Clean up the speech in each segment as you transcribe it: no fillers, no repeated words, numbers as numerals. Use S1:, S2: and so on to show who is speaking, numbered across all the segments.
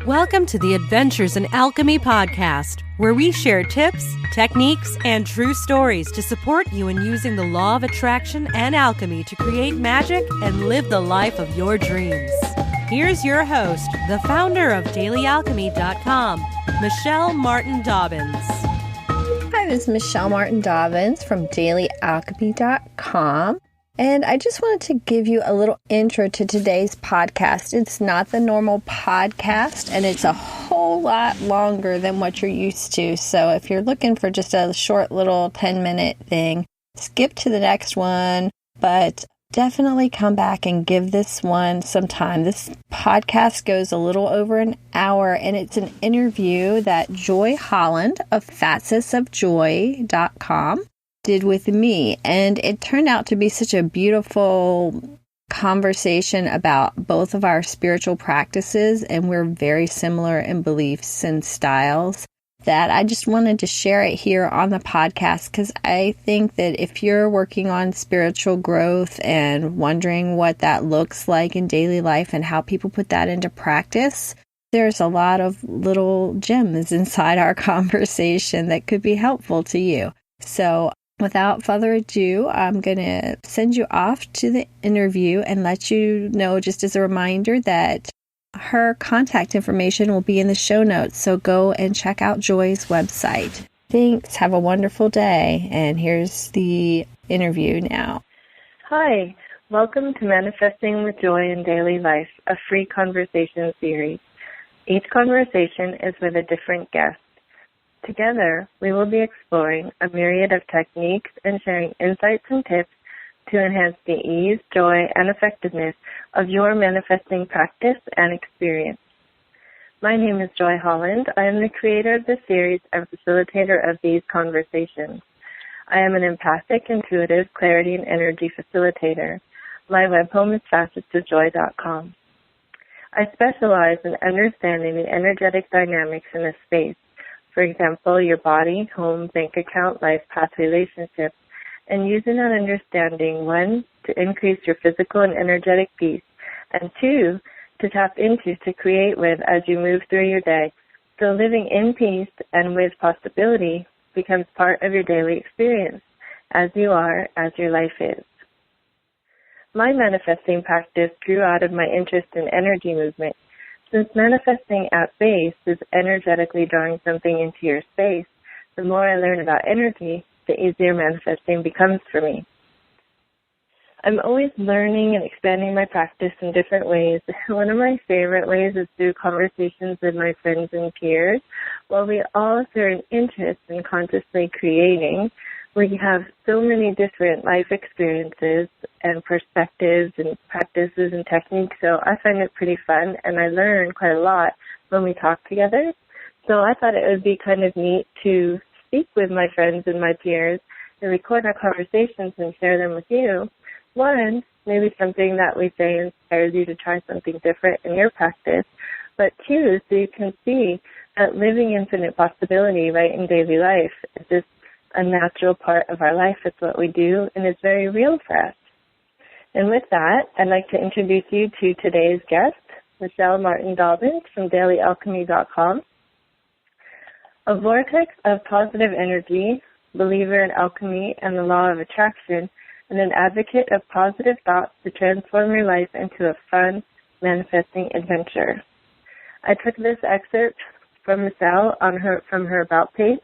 S1: Welcome to the Adventures in Alchemy podcast, where we share tips, techniques, and true stories to support you in using the law of attraction and alchemy to create magic and live the life of your dreams. Here's your host, the founder of dailyalchemy.com, Michelle Martin Dobbins.
S2: Hi, this is Michelle Martin Dobbins from dailyalchemy.com. And I just wanted to give you a little intro to today's podcast. It's not the normal podcast, and it's a whole lot longer than what you're used to. So if you're looking for just a short little 10-minute thing, skip to the next one, but definitely come back and give this one some time. This podcast goes a little over an hour, and it's an interview that Joy Holland of facetsofjoy.com did with me, and it turned out to be such a beautiful conversation about both of our spiritual practices, and we're very similar in beliefs and styles, that I just wanted to share it here on the podcast, because I think that if you're working on spiritual growth and wondering what that looks like in daily life and how people put that into practice, there's a lot of little gems inside our conversation that could be helpful to you. So without further ado, I'm going to send you off to the interview and let you know, just as a reminder, that her contact information will be in the show notes. So go and check out Joy's website. Thanks. Have a wonderful day. And here's the interview now.
S3: Hi. Welcome to Manifesting with Joy in Daily Life, a free conversation series. Each conversation is with a different guest. Together, we will be exploring a myriad of techniques and sharing insights and tips to enhance the ease, joy, and effectiveness of your manifesting practice and experience. My name is Joy Holland. I am the creator of this series and facilitator of these conversations. I am an empathic, intuitive, clarity, and energy facilitator. My web home is facetsofjoy.com. I specialize in understanding the energetic dynamics in a space. For example, your body, home, bank account, life path relationships, and using that understanding, one, to increase your physical and energetic peace, and two, to tap into, to create with as you move through your day. So living in peace and with possibility becomes part of your daily experience, as you are, as your life is. My manifesting practice grew out of my interest in energy movement. Since manifesting at base is energetically drawing something into your space, the more I learn about energy, the easier manifesting becomes for me. I'm always learning and expanding my practice in different ways. One of my favorite ways is through conversations with my friends and peers. While we all share an interest in consciously creating, we have so many different life experiences and perspectives and practices and techniques, so I find it pretty fun, and I learn quite a lot when we talk together. So I thought it would be kind of neat to speak with my friends and my peers and record our conversations and share them with you. One, maybe something that we say inspires you to try something different in your practice, but two, so you can see that living infinite possibility right in daily life is just a natural part of our life. It's what we do, and it's very real for us. And with that, I'd like to introduce you to today's guest, Michelle Martin Dobbins from dailyalchemy.com. A vortex of positive energy, believer in alchemy and the law of attraction, and an advocate of positive thoughts to transform your life into a fun, manifesting adventure. I took this excerpt from Michelle from her About page,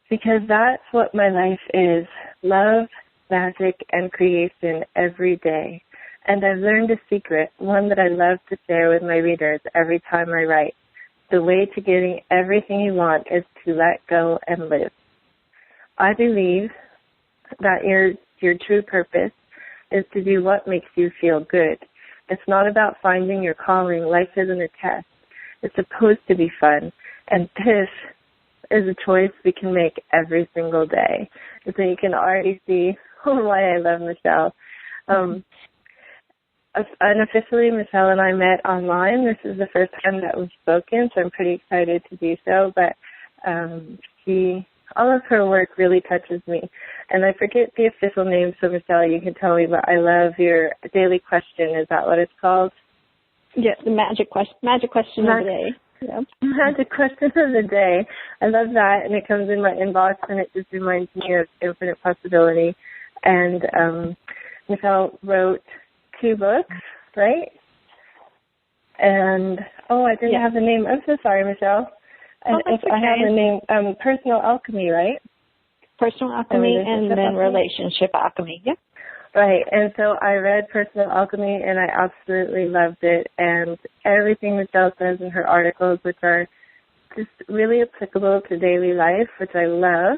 S3: because that's what my life is: love, magic, and creation every day. And I've learned a secret, one that I love to share with my readers every time I write. The way to getting everything you want is to let go and live. I believe that your true purpose is to do what makes you feel good. It's not about finding your calling. Life isn't a test. It's supposed to be fun. And this is a choice we can make every single day. And so you can already see why I love Michelle. Unofficially, Michelle and I met online. This is the first time that we've spoken, so I'm pretty excited to do so. But all of her work really touches me. And I forget the official name, so Michelle, you can tell me, but I love your daily question. Is that what it's called?
S2: Yeah, the magic question of the day. Yep.
S3: Magic question of the day. I love that, and it comes in my inbox, and it just reminds me of infinite possibility. And Michelle wrote 2 books, right? And, I didn't have the name. I'm so sorry, Michelle. And
S2: that's okay.
S3: I have the name, Personal Alchemy, right?
S2: Personal Alchemy and then Relationship Alchemy, yep.
S3: Right, and so I read Personal Alchemy, and I absolutely loved it, and everything Michelle says in her articles, which are just really applicable to daily life, which I love,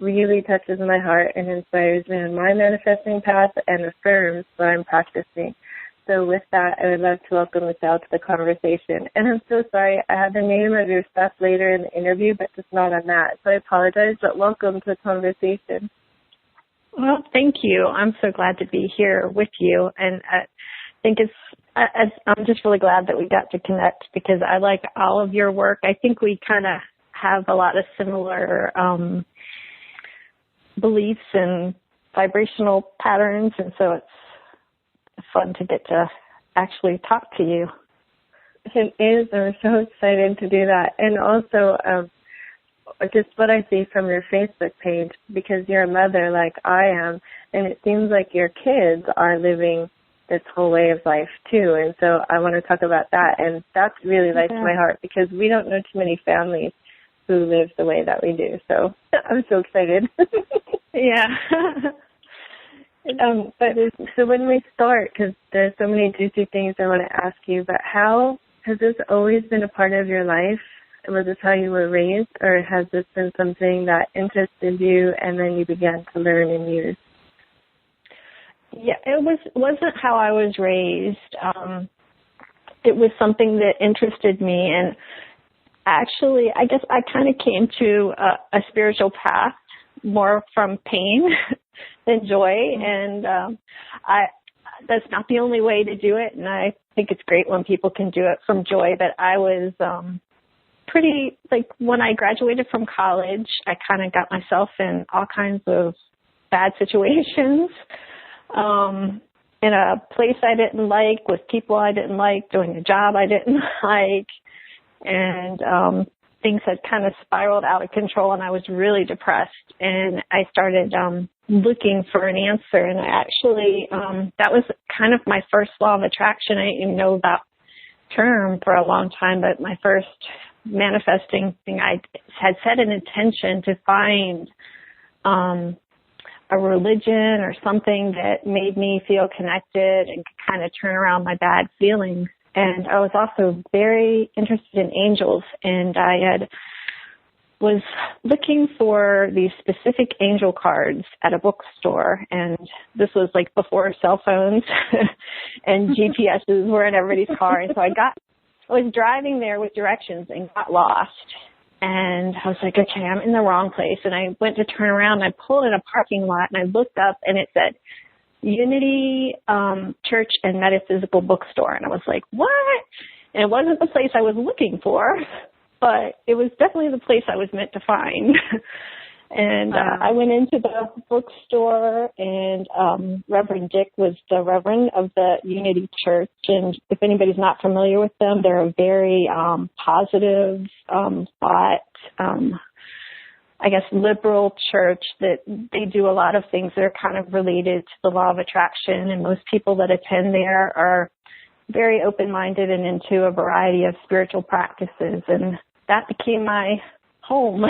S3: really touches my heart and inspires me on my manifesting path and affirms what I'm practicing. So with that, I would love to welcome Michelle to the conversation. And I'm so sorry, I have the name of your stuff later in the interview, but just not on that. So I apologize, but welcome to the conversation.
S2: Well, thank you. I'm so glad to be here with you. And I think I'm just really glad that we got to connect because I like all of your work. I think we kind of have a lot of similar beliefs and vibrational patterns. And so it's fun to get to actually talk to you.
S3: It is. I'm so excited to do that. And also, just what I see from your Facebook page, because you're a mother like I am, and it seems like your kids are living this whole way of life too. And so I want to talk about that. And that's really light to my heart because we don't know too many families who live the way that we do. So I'm so excited.
S2: Yeah.
S3: So when we start, because there's so many juicy things I want to ask you, but how has this always been a part of your life? Was this how you were raised, or has this been something that interested you and then you began to learn and use?
S2: Yeah, wasn't how I was raised. It was something that interested me, and actually, I guess I kind of came to a spiritual path more from pain than joy, and that's not the only way to do it, and I think it's great when people can do it from joy, but I was pretty, like, when I graduated from college, I kind of got myself in all kinds of bad situations, in a place I didn't like, with people I didn't like, doing a job I didn't like, and things had kind of spiraled out of control, and I was really depressed, and I started looking for an answer, and I actually, that was kind of my first law of attraction. I didn't even know that term for a long time, but my first manifesting thing, I had set an intention to find a religion or something that made me feel connected and could kind of turn around my bad feelings. And I was also very interested in angels, and I was looking for these specific angel cards at a bookstore, and this was like before cell phones and GPSs were in everybody's car, and so I was driving there with directions and got lost. And I was like, okay, I'm in the wrong place. And I went to turn around, and I pulled in a parking lot, and I looked up, and it said Unity Church and Metaphysical Bookstore. And I was like, what? And it wasn't the place I was looking for, but it was definitely the place I was meant to find. And I went into the bookstore, and Reverend Dick was the Reverend of the Unity Church. And if anybody's not familiar with them, they're a very positive thought, I guess, liberal church that they do a lot of things that are kind of related to the law of attraction. And most people that attend there are very open-minded and into a variety of spiritual practices. And that became my home.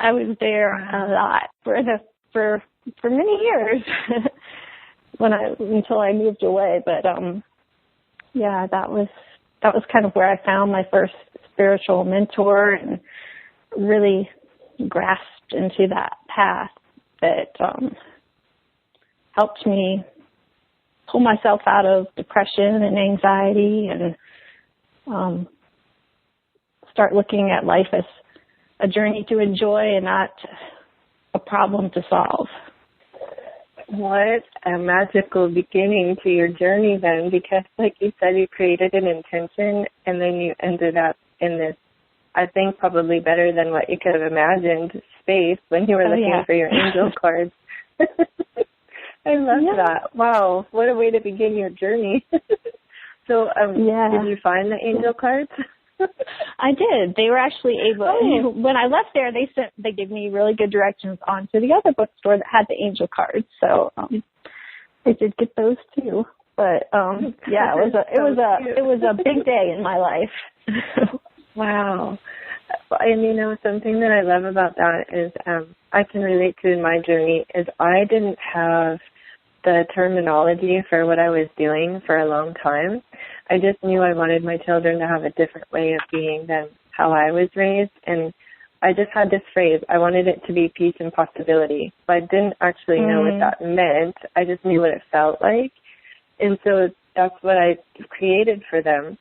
S2: I was there a lot for many years until I moved away. But yeah, that was kind of where I found my first spiritual mentor and really grasped into that path that helped me pull myself out of depression and anxiety and start looking at life as a journey to enjoy and not a problem to solve.
S3: What a magical beginning to your journey then, because like you said, you created an intention and then you ended up in this, I think probably better than what you could have imagined, space when you were looking for your angel cards. I love that. Wow, what a way to begin your journey. So,
S2: Yeah.
S3: did you find the angel cards?
S2: I did. They were actually able, when I left there, they gave me really good directions onto the other bookstore that had the angel cards. So, I did get those too. But, yeah, it was a big day in my life.
S3: Wow. And, you know, something that I love about that is I can relate to in my journey is I didn't have the terminology for what I was doing for a long time. I just knew I wanted my children to have a different way of being than how I was raised. And I just had this phrase, I wanted it to be peace and possibility. But I didn't actually know what that meant. I just knew what it felt like. And so that's what I created for them.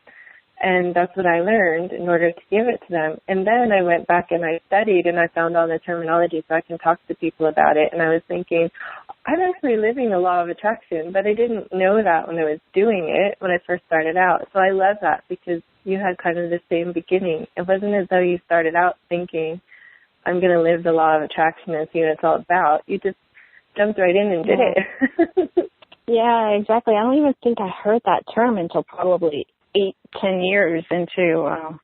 S3: And that's what I learned in order to give it to them. And then I went back and I studied and I found all the terminology so I can talk to people about it. And I was thinking, I'm actually living the law of attraction, but I didn't know that when I was doing it, when I first started out. So I love that because you had kind of the same beginning. It wasn't as though you started out thinking, I'm going to live the law of attraction and see what it's all about. You just jumped right in and did it.
S2: Yeah, exactly. I don't even think I heard that term until probably 8-10 years into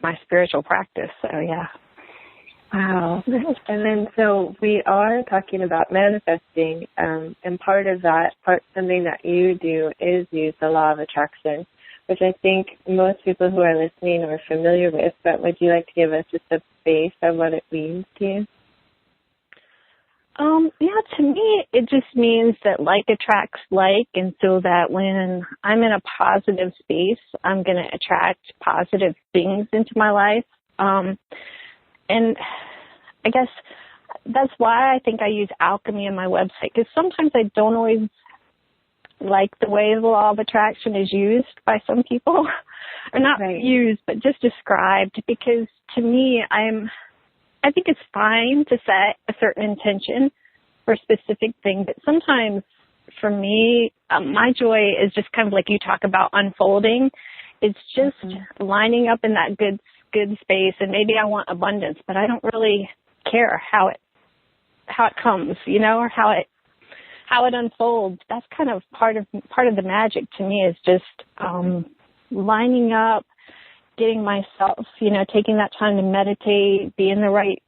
S2: my spiritual practice. So, yeah.
S3: Wow. And then so we are talking about manifesting, and part of that, something that you do is use the law of attraction, which I think most people who are listening are familiar with, but would you like to give us just a base of what it means to you?
S2: Yeah, to me, it just means that like attracts like, and so that when I'm in a positive space, I'm going to attract positive things into my life. And I guess that's why I think I use alchemy on my website, because sometimes I don't always like the way the law of attraction is used by some people, or not used, but just described, because to me, I think it's fine to set a certain intention for a specific thing, but sometimes for me, my joy is just kind of like you talk about unfolding. It's just lining up in that good space, and maybe I want abundance, but I don't really care how it comes, you know, or how it unfolds. That's kind of part of the magic to me, is just lining up, getting myself, you know, taking that time to meditate, be in the right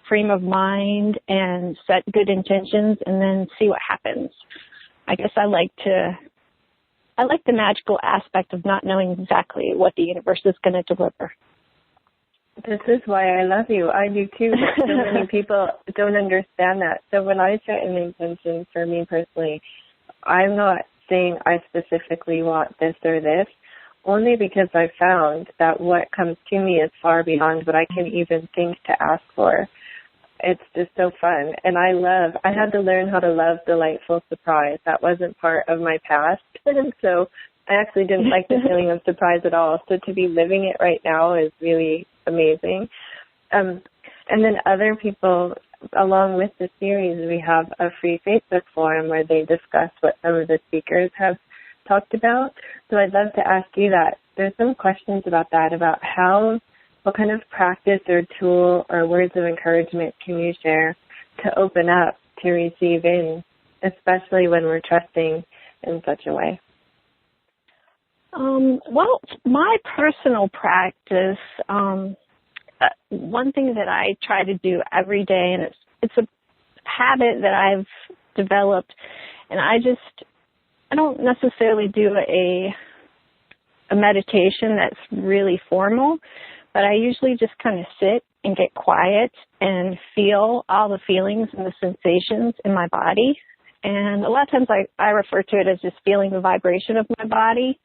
S2: frame of mind and set good intentions, and then see what happens. I guess I like the magical aspect of not knowing exactly what the universe is going to deliver.
S3: This is why I love you. I do too, but so many people don't understand that. So when I set an intention for me personally, I'm not saying I specifically want this or this, only because I found that what comes to me is far beyond what I can even think to ask for. It's just so fun. And I had to learn how to love delightful surprise. That wasn't part of my past. And so I actually didn't like the feeling of surprise at all. So to be living it right now is really amazing. And then other people, along with the series, we have a free Facebook forum where they discuss what some of the speakers have talked about. So I'd love to ask you that. There's some questions about that, about what kind of practice or tool or words of encouragement can you share to open up to receive in, especially when we're trusting in such a way?
S2: Well, my personal practice, one thing that I try to do every day, and it's a habit that I've developed, and I don't necessarily do a meditation that's really formal, but I usually just kind of sit and get quiet and feel all the feelings and the sensations in my body. And a lot of times I refer to it as just feeling the vibration of my body,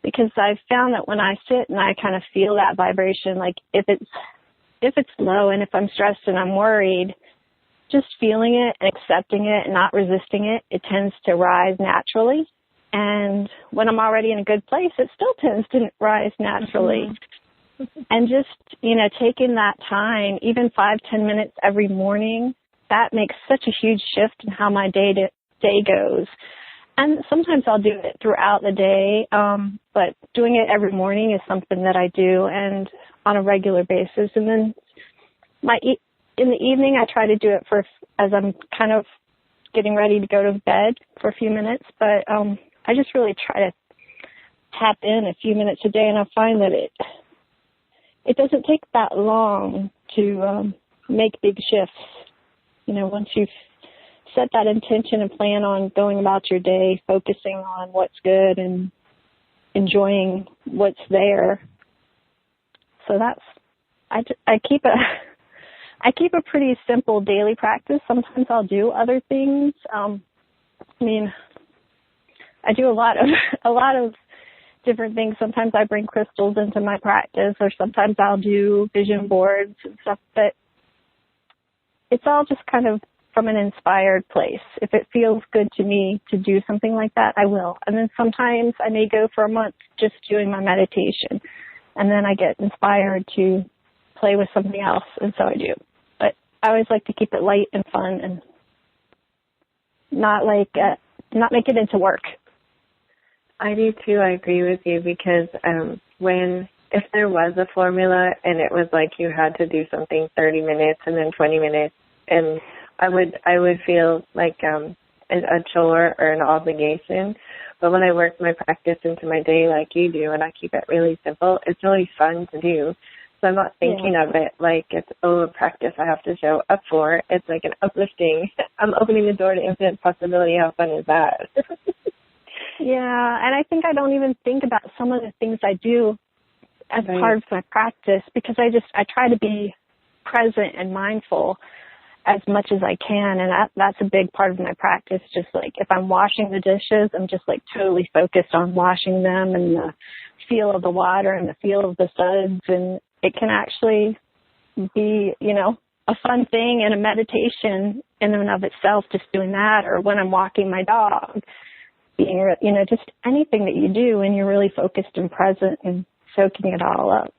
S2: because I've found that when I sit and I kind of feel that vibration, like if it's low and if I'm stressed and I'm worried, just feeling it and accepting it and not resisting it, it tends to rise naturally. And when I'm already in a good place, it still tends to rise naturally. And just, you know, taking that time, even 5-10 minutes every morning, that makes such a huge shift in how my day goes. And sometimes I'll do it throughout the day, but doing it every morning is something that I do, and on a regular basis. And then in the evening, I try to do it as I'm kind of getting ready to go to bed for a few minutes. But I just really try to
S4: tap in a few minutes a day, and I find that it doesn't take that long to make big shifts. You know, once you've set that intention and plan on going about your day, focusing on what's good and enjoying what's there. So I keep a pretty simple daily practice. Sometimes I'll do other things. I do a lot of different things. Sometimes I bring crystals into my practice, or sometimes I'll do vision boards and stuff, but it's all just kind of from an inspired place. If it feels good to me to do something like that, I will. And then sometimes I may go for a month just doing my meditation, and then I get inspired to play with something else, and so I do. But I always like to keep it light and fun and not make it into work.
S3: I do too. I agree with you, because if there was a formula and it was like you had to do something 30 minutes and then 20 minutes, and I would feel like a chore or an obligation. But when I work my practice into my day like you do, and I keep it really simple, it's really fun to do. So I'm not thinking of it like it's, a practice I have to show up for. It's like an uplifting. I'm opening the door to infinite possibility. How fun is that?
S4: Yeah, and I think I don't even think about some of the things I do as part of my practice, because I try to be present and mindful as much as I can, and that's a big part of my practice. Just like if I'm washing the dishes, I'm just like totally focused on washing them and the feel of the water and the feel of the suds, and it can actually be, you know, a fun thing and a meditation in and of itself, just doing that. Or when I'm walking my dog, being, you know, just anything that you do and you're really focused and present and soaking it all up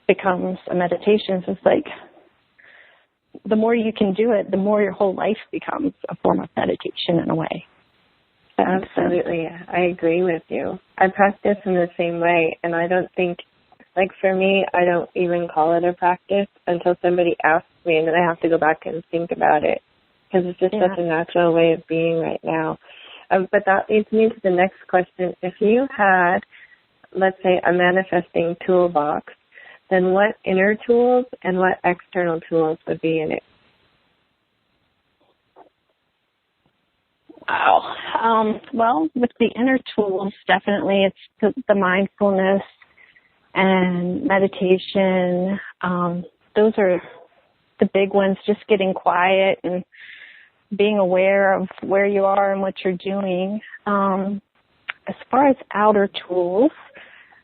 S4: becomes a meditation. So it's like the more you can do it, the more your whole life becomes a form of meditation in a way.
S3: Absolutely. I agree with you. I practice in the same way, and I don't think, like for me, I don't even call it a practice until somebody asks me, and then I have to go back and think about it, because it's just such a natural way of being right now. But that leads me to the next question. If you had, let's say, a manifesting toolbox, then what inner tools and what external tools would be in it?
S4: Wow. Well, with the inner tools, definitely it's the mindfulness and meditation. Those are the big ones, just getting quiet and being aware of where you are and what you're doing. As far as outer tools,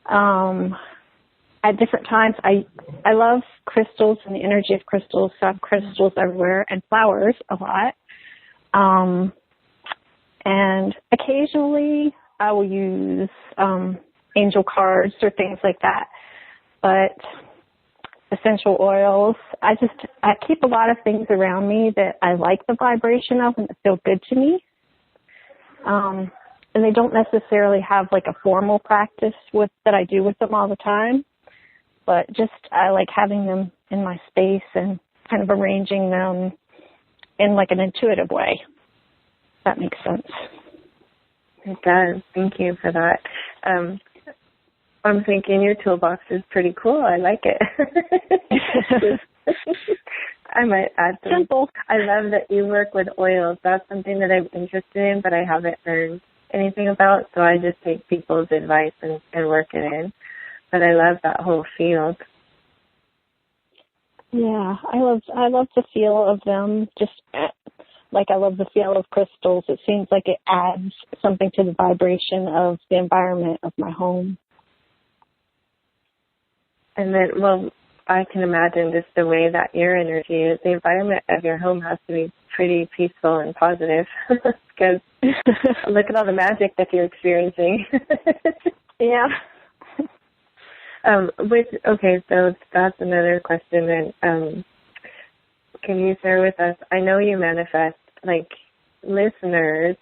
S4: at different times, I love crystals and the energy of crystals, so I have crystals everywhere, and flowers a lot. And occasionally I will use angel cards or things like that. But essential oils, I keep a lot of things around me that I like the vibration of and that feel good to me. And they don't necessarily have like a formal practice that I do with them all the time. But just I like having them in my space and kind of arranging them in like an intuitive way. If that makes sense.
S3: It does. Thank you for that. I'm thinking your toolbox is pretty cool. I like it. I might add some.
S4: Simple.
S3: I love that you work with oils. That's something that I'm interested in, but I haven't learned anything about, so I just take people's advice and work it in. But I love that whole field.
S4: Yeah, I love the feel of them. Just like I love the feel of crystals. It seems like it adds something to the vibration of the environment of my home.
S3: And then, well, I can imagine just the way that your energy is. The environment of your home has to be pretty peaceful and positive, because look at all the magic that you're experiencing.
S4: Yeah.
S3: Okay, so that's another question then. Can you share with us, I know you manifest, like listeners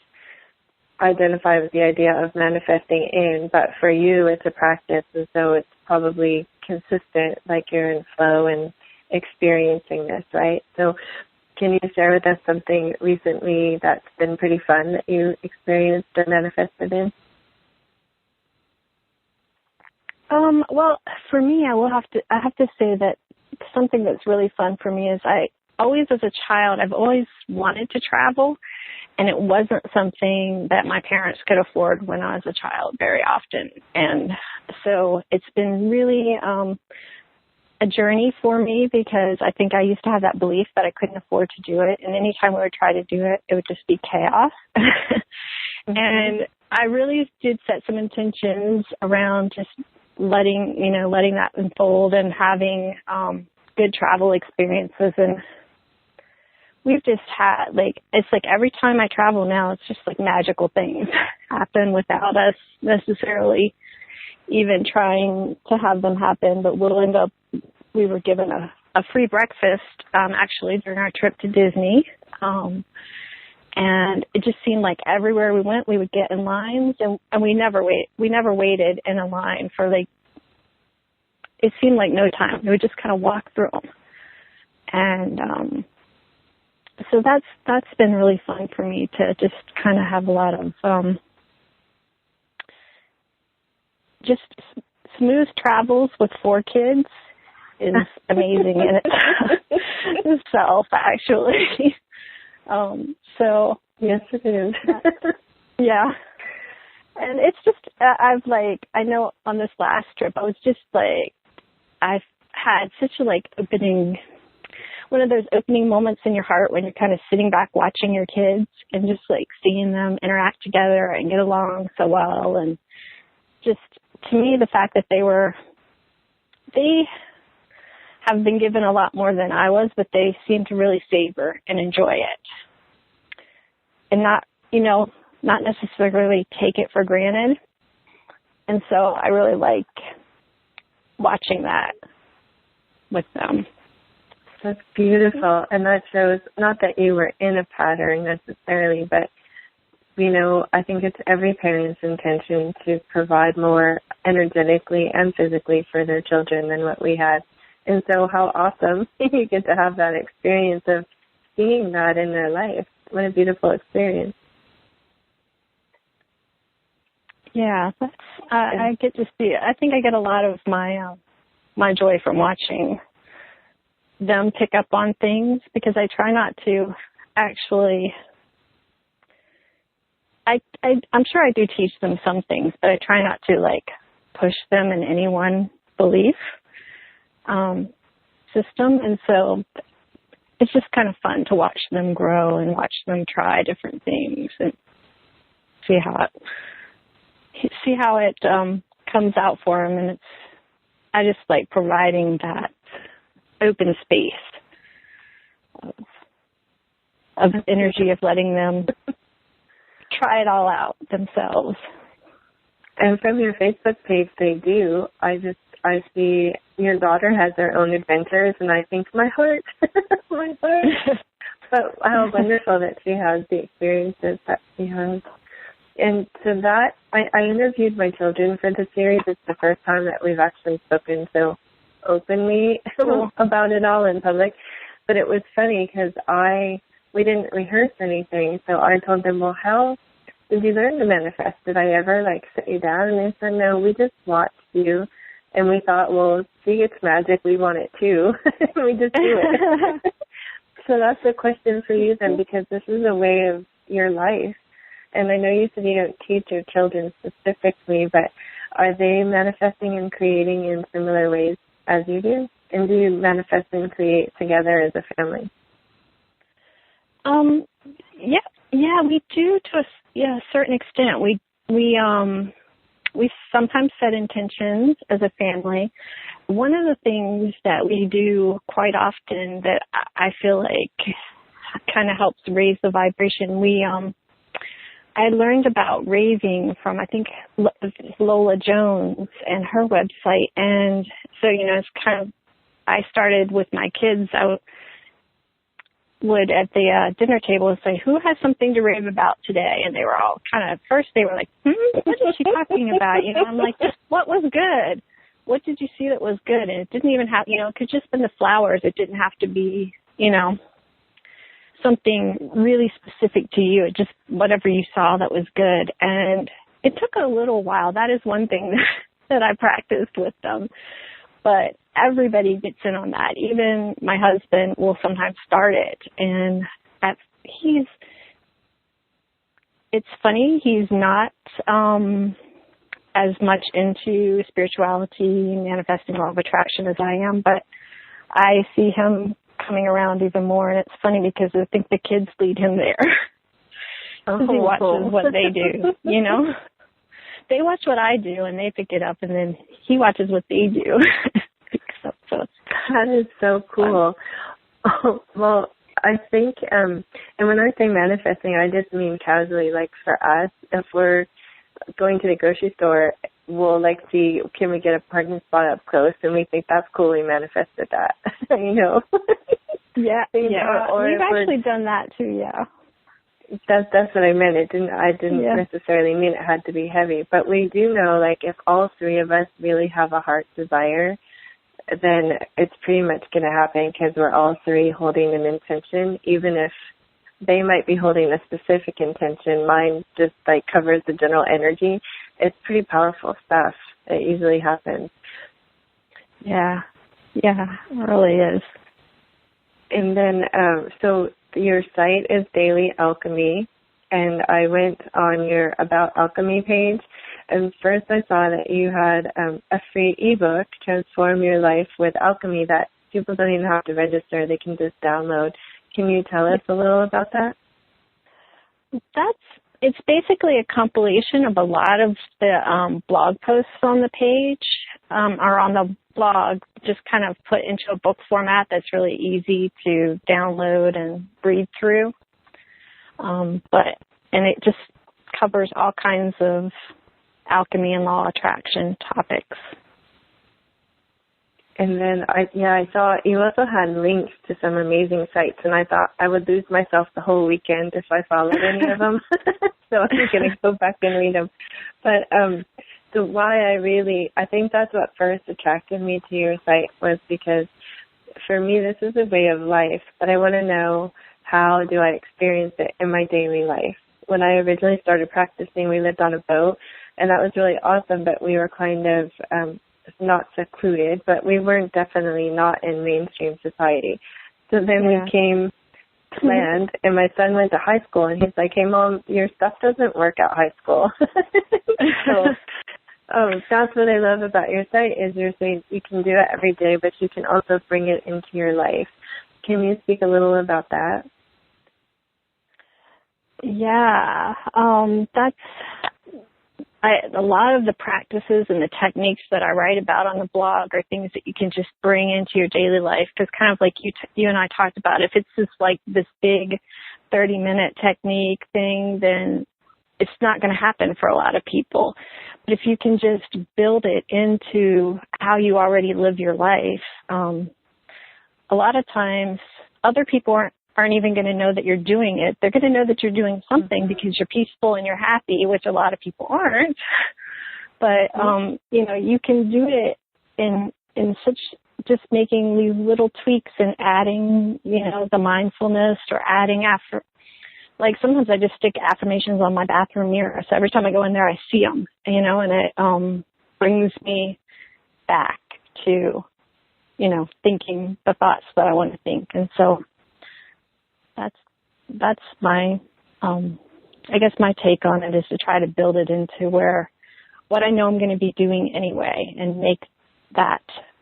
S3: identify with the idea of manifesting in, but for you it's a practice, and so it's probably consistent, like you're in flow and experiencing this, right? So can you share with us something recently that's been pretty fun that you experienced or manifested in?
S4: Well, for me, I have to say that something that's really fun for me is as a child, I've always wanted to travel, and it wasn't something that my parents could afford when I was a child very often. And so it's been really a journey for me, because I think I used to have that belief that I couldn't afford to do it. And anytime we would try to do it, it would just be chaos. Mm-hmm. And I really did set some intentions around just letting that unfold and having good travel experiences. And we've just had, it's like every time I travel now, it's just like magical things happen without us necessarily even trying to have them happen. But we were given a free breakfast, actually, during our trip to Disney. And it just seemed like everywhere we went, we would get in lines, and we never waited in a line for it seemed like no time. We would just kind of walk through them. And so that's been really fun for me to just kind of have a lot of just smooth travels with 4 kids is amazing in itself, actually. So
S3: yes, it is.
S4: Yeah. And it's just, I know on this last trip, I was just I've had such one of those opening moments in your heart when you're kind of sitting back watching your kids and just seeing them interact together and get along so well. And just, to me, the fact that they have been given a lot more than I was, but they seem to really savor and enjoy it. And not necessarily take it for granted. And so I really like watching that with them.
S3: That's beautiful. And that shows, not that you were in a pattern necessarily, but, I think it's every parent's intention to provide more energetically and physically for their children than what we had. And so how awesome you get to have that experience of seeing that in their life. What a beautiful experience.
S4: Yeah, I get to see it. I think I get a lot of my joy from watching them pick up on things, because I try not to actually. I'm sure I do teach them some things, but I try not to push them in any one belief system, and so it's just kind of fun to watch them grow and watch them try different things and see how it comes out for them. And I just like providing that open space of energy, of letting them try it all out themselves.
S3: And from your Facebook page, they do. I see your daughter has her own adventures, and I think my heart. But how wonderful that she has the experiences that she has. And so that, I interviewed my children for the series. It's the first time that we've actually spoken so openly about it all in public. But it was funny because we didn't rehearse anything. So I told them, well, how did you learn to manifest? Did I ever sit you down? And they said, no, we just watched you. And we thought, well, see, it's magic. We want it too. We just do it. So that's a question for you then, because this is a way of your life. And I know you said you don't teach your children specifically, but are they manifesting and creating in similar ways as you do? And do you manifest and create together as a family?
S4: Yeah, we do to a certain extent. We sometimes set intentions as a family. One of the things that we do quite often that I feel like kind of helps raise the vibration, I learned about raving from, I think, Lola Jones and her website. And so, it's kind of, I started with my kids. I would at the dinner table say, who has something to rave about today? And they were all kind of, first they were like, what is she talking about? I'm like, what was good? What did you see that was good? And it didn't even have, it could just been the flowers. It didn't have to be, something really specific to you. It just, whatever you saw that was good. And it took a little while. That is one thing that I practiced with them. But everybody gets in on that. Even my husband will sometimes start it. And it's funny, he's not as much into spirituality, manifesting, law of attraction as I am, but I see him coming around even more. And it's funny because I think the kids lead him there. Because he watches what they do, you know? They watch what I do and they pick it up, and then he watches what they do. So
S3: that is so cool. Oh, well, I think, and when I say manifesting, I just mean casually, like for us, if we're going to the grocery store, we'll like see, can we get a parking spot up close? And we think that's cool, we manifested that, you know?
S4: Yeah, yeah.
S3: Or
S4: we've actually done that too, yeah.
S3: That's what I meant. I didn't necessarily mean it had to be heavy, but we do know, like, if all three of us really have a heart desire, then it's pretty much going to happen because we're all three holding an intention, even if they might be holding a specific intention. Mine just, like, covers the general energy. It's pretty powerful stuff. It usually happens.
S4: Yeah, it really is.
S3: And then, so your site is Daily Alchemy, and I went on your About Alchemy page, and first I saw that you had a free ebook, Transform Your Life with Alchemy, that people don't even have to register, they can just download. Can you tell us a little about that?
S4: It's basically a compilation of a lot of the blog posts on the page, or on the blog, just kind of put into a book format that's really easy to download and read through. And it just covers all kinds of alchemy and law of attraction topics.
S3: And then I saw you also had links to some amazing sites, and I thought I would lose myself the whole weekend if I followed any of them. So I'm going to go back and read them. But so why I think that's what first attracted me to your site, was because for me this is a way of life, but I want to know, how do I experience it in my daily life? When I originally started practicing, we lived on a boat, and that was really awesome, but we were kind of not secluded, but we weren't definitely not in mainstream society. So then we came to land, and my son went to high school, and he's like, hey, Mom, your stuff doesn't work at high school. So that's what I love about your site, is you're saying you can do it every day, but you can also bring it into your life. Can you speak a little about that?
S4: Yeah, a lot of the practices and the techniques that I write about on the blog are things that you can just bring into your daily life. Because kind of like you and I talked about, if it's just like this big 30-minute technique thing, then it's not going to happen for a lot of people. But if you can just build it into how you already live your life, a lot of times other people aren't even going to know that you're doing it. They're going to know that you're doing something because you're peaceful and you're happy, which a lot of people aren't. But, you can do it in such, just making these little tweaks and adding, the mindfulness, or adding like sometimes I just stick affirmations on my bathroom mirror. So every time I go in there, I see them, and it brings me back to, thinking the thoughts that I want to think. And so that's my, I guess my take on it is to try to build it into what I know I'm going to be doing anyway, and make that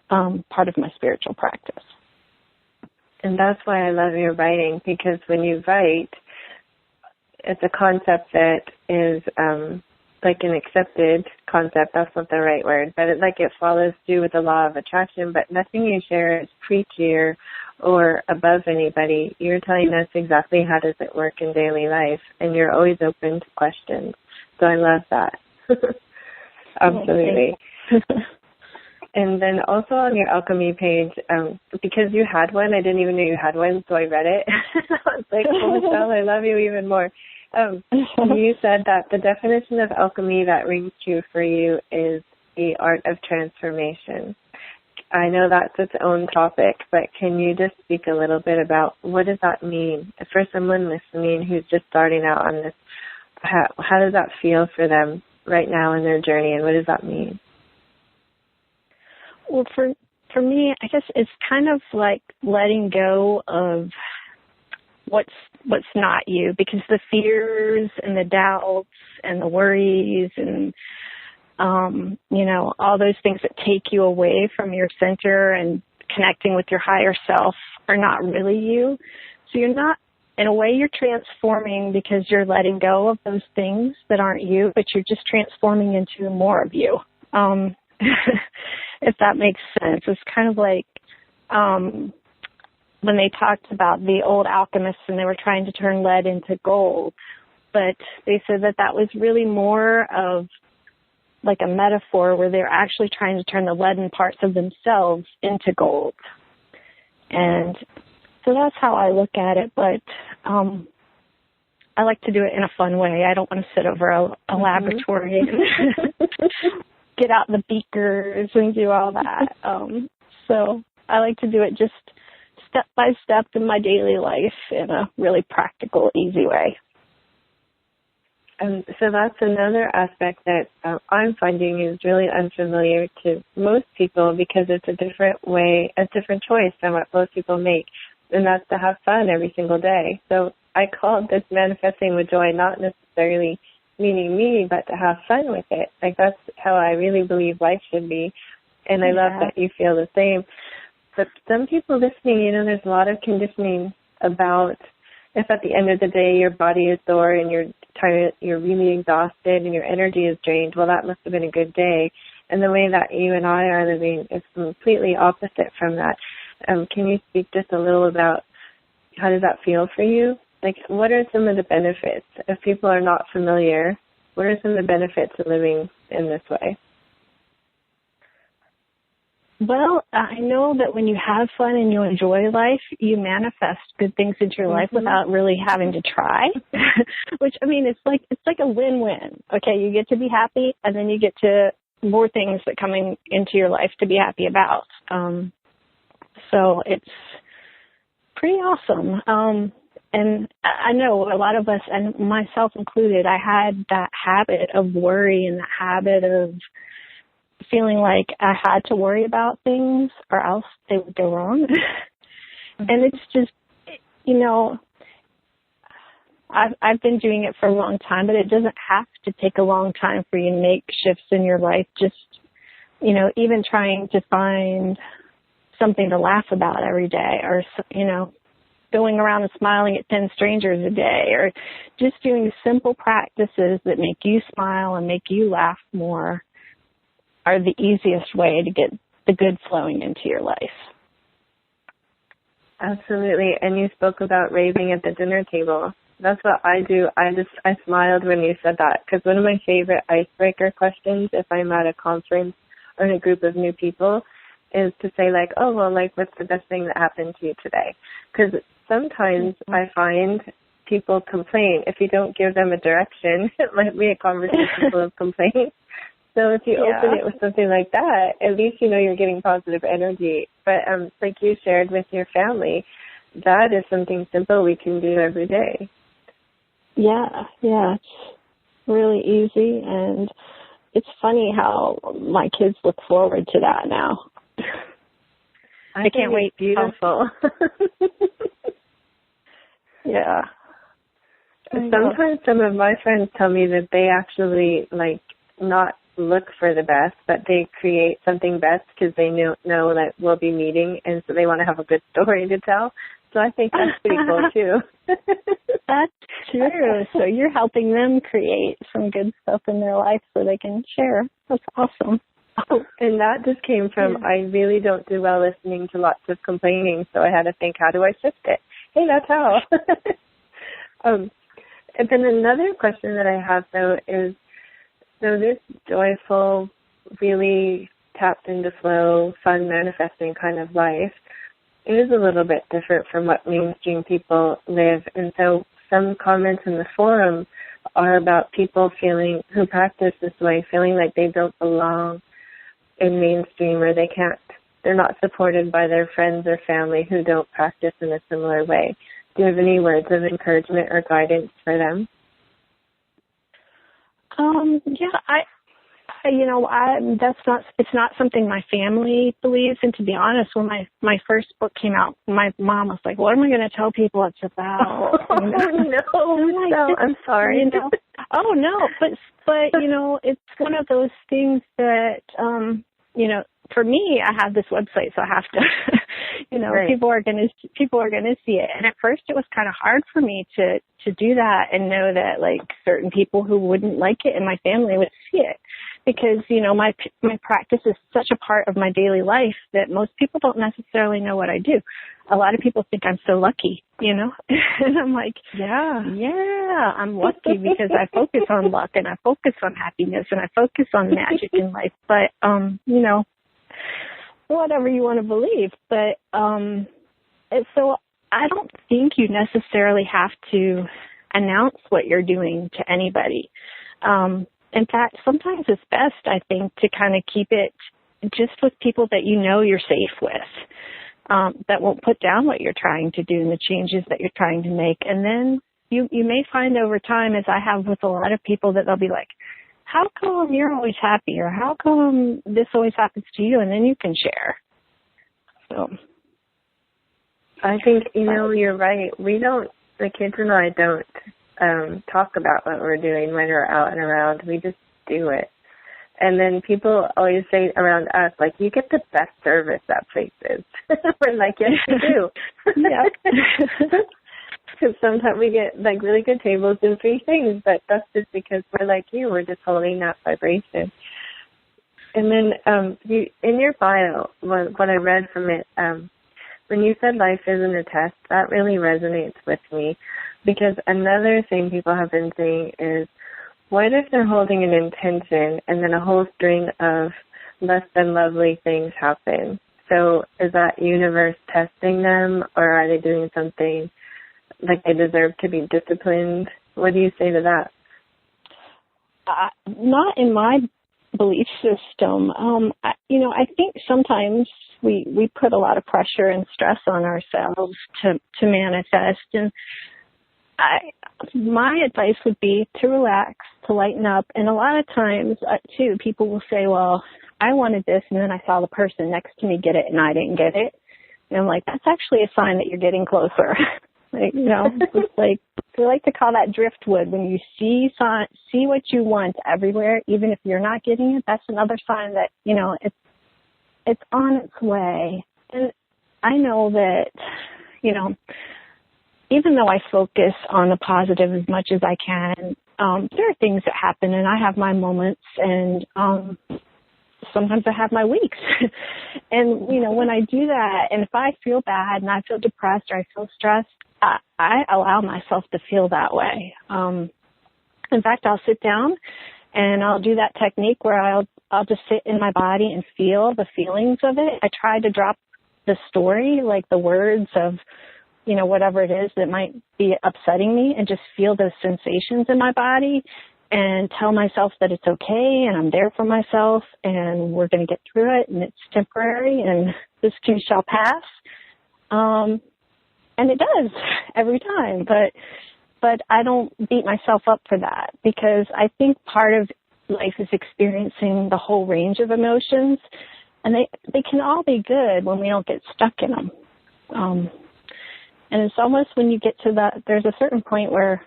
S4: part of my spiritual practice.
S3: And that's why I love your writing, because when you write, it's a concept that is like an accepted concept. That's not the right word, but it follows through with the law of attraction. But nothing you share is preachy or above anybody. You're telling us exactly how does it work in daily life, and you're always open to questions. So I love that. Absolutely. And then also on your alchemy page, because you had one, I didn't even know you had one, so I read it. I was like, oh, Michelle, I love you even more. You said that the definition of alchemy that rings true for you is the art of transformation. I know that's its own topic, but can you just speak a little bit about what does that mean? For someone listening who's just starting out on this, how does that feel for them right now in their journey, and what does that mean?
S4: Well, for me, I guess it's kind of like letting go of what's not you, because the fears and the doubts and the worries and all those things that take you away from your center and connecting with your higher self are not really you. So you're not, in a way, you're transforming because you're letting go of those things that aren't you, but you're just transforming into more of you. If that makes sense. It's kind of like when they talked about the old alchemists and they were trying to turn lead into gold, but they said that was really more of like a metaphor where they're actually trying to turn the leaden parts of themselves into gold. And so that's how I look at it, but I like to do it in a fun way. I don't want to sit over a laboratory and get out the beakers and do all that. So I like to do it just step by step in my daily life in a really practical, easy way.
S3: So that's another aspect that I'm finding is really unfamiliar to most people, because it's a different way, a different choice than what most people make, and that's to have fun every single day. So I called this manifesting with joy, not necessarily meaning me, but to have fun with it. Like, that's how I really believe life should be, and I love that you feel the same. But some people listening, there's a lot of conditioning about if at the end of the day your body is sore and you're tired, you're really exhausted and your energy is drained, well, that must have been a good day. And the way that you and I are living is completely opposite from that. Can you speak just a little about how does that feel for you? Like, what are some of the benefits? If people are not familiar, what are some of the benefits of living in this way?
S4: Well, I know that when you have fun and you enjoy life, you manifest good things into your life without really having to try, which, I mean, it's like a win-win. Okay, you get to be happy, and then you get to more things that coming into your life to be happy about. So it's pretty awesome. And I know a lot of us, and myself included, I had that habit of worry and that habit of feeling like I had to worry about things or else they would go wrong. And it's just, I've been doing it for a long time, but it doesn't have to take a long time for you to make shifts in your life. Just, even trying to find something to laugh about every day, or, going around and smiling at 10 strangers a day, or just doing simple practices that make you smile and make you laugh more are the easiest way to get the good flowing into your life.
S3: Absolutely. And you spoke about raving at the dinner table. That's what I do. I smiled when you said that, because one of my favorite icebreaker questions if I'm at a conference or in a group of new people is to say, like, oh, well, like, what's the best thing that happened to you today? Because sometimes I find people complain. If you don't give them a direction, it might be a conversation full of complaints. So if you open it with something like that, at least you're getting positive energy. But like you shared with your family, that is something simple we can do every day.
S4: Yeah, it's really easy, and it's funny how my kids look forward to that now.
S3: I can't wait. Beautiful.
S4: Yeah.
S3: Sometimes some of my friends tell me that they actually not look for the best, but they create something best because they know that we'll be meeting, and so they want to have a good story to tell. So I think that's pretty cool too.
S4: That's true. So you're helping them create some good stuff in their life so they can share. That's awesome.
S3: Oh, and that just came from I really don't do well listening to lots of complaining, so I had to think, how do I shift it? Hey, that's how. And then another question that I have, though, is, so this joyful, really tapped into flow, fun, manifesting kind of life is a little bit different from what mainstream people live. And so some comments in the forum are about people who practice this way, feeling like they don't belong in mainstream, or they're not supported by their friends or family who don't practice in a similar way. Do you have any words of encouragement or guidance for them?
S4: Yeah, it's not something my family believes. And to be honest, when my first book came out, my mom was like, what am I going to tell people it's about?
S3: I'm sorry.
S4: Oh, no, but, it's one of those things that, for me, I have this website, so I have to, right. people are going to see it. And at first it was kind of hard for me to do that and know that like certain people who wouldn't like it in my family would see it, because, my practice is such a part of my daily life that most people don't necessarily know what I do. A lot of people think I'm so lucky, and I'm like, yeah, I'm lucky because I focus on luck and I focus on happiness and I focus on magic in life. But, whatever you want to believe. But so I don't think you necessarily have to announce what you're doing to anybody. In fact, sometimes it's best, I think, to kind of keep it just with people that you're safe with, that won't put down what you're trying to do and the changes that you're trying to make. And then you may find over time, as I have with a lot of people, that they'll be like, how come you're always happy, or how come this always happens to you? And then you can share. So
S3: I think, you're right. The kids and I don't talk about what we're doing when we're out and around. We just do it. And then people always say around us, like, you get the best service at places. We're like, yes, you do. Yeah. Because sometimes we get like really good tables and free things, but that's just because we're like you. We're just holding that vibration. And then in your bio, what I read from it, when you said life isn't a test, that really resonates with me, because another thing people have been saying is, what if they're holding an intention and then a whole string of less than lovely things happen? So is that universe testing them, or are they doing something like they deserve to be disciplined? What do you say to that?
S4: Not in my belief system. I think sometimes we put a lot of pressure and stress on ourselves to manifest. And my advice would be to relax, to lighten up. And a lot of times, too, people will say, well, I wanted this, and then I saw the person next to me get it, and I didn't get it. And I'm like, that's actually a sign that you're getting closer. It's like, we like to call that driftwood. When you see what you want everywhere, even if you're not getting it, that's another sign that, it's on its way. And I know that, even though I focus on the positive as much as I can, there are things that happen, and I have my moments, and sometimes I have my weeks. And, when I do that, and if I feel bad and I feel depressed or I feel stressed, I allow myself to feel that way. In fact, I'll sit down and I'll do that technique where I'll just sit in my body and feel the feelings of it. I try to drop the story, like the words of, whatever it is that might be upsetting me, and just feel those sensations in my body and tell myself that it's okay and I'm there for myself and we're going to get through it and it's temporary and this too shall pass. And it does every time, but I don't beat myself up for that, because I think part of life is experiencing the whole range of emotions, and they can all be good when we don't get stuck in them. And it's almost when you get to there's a certain point where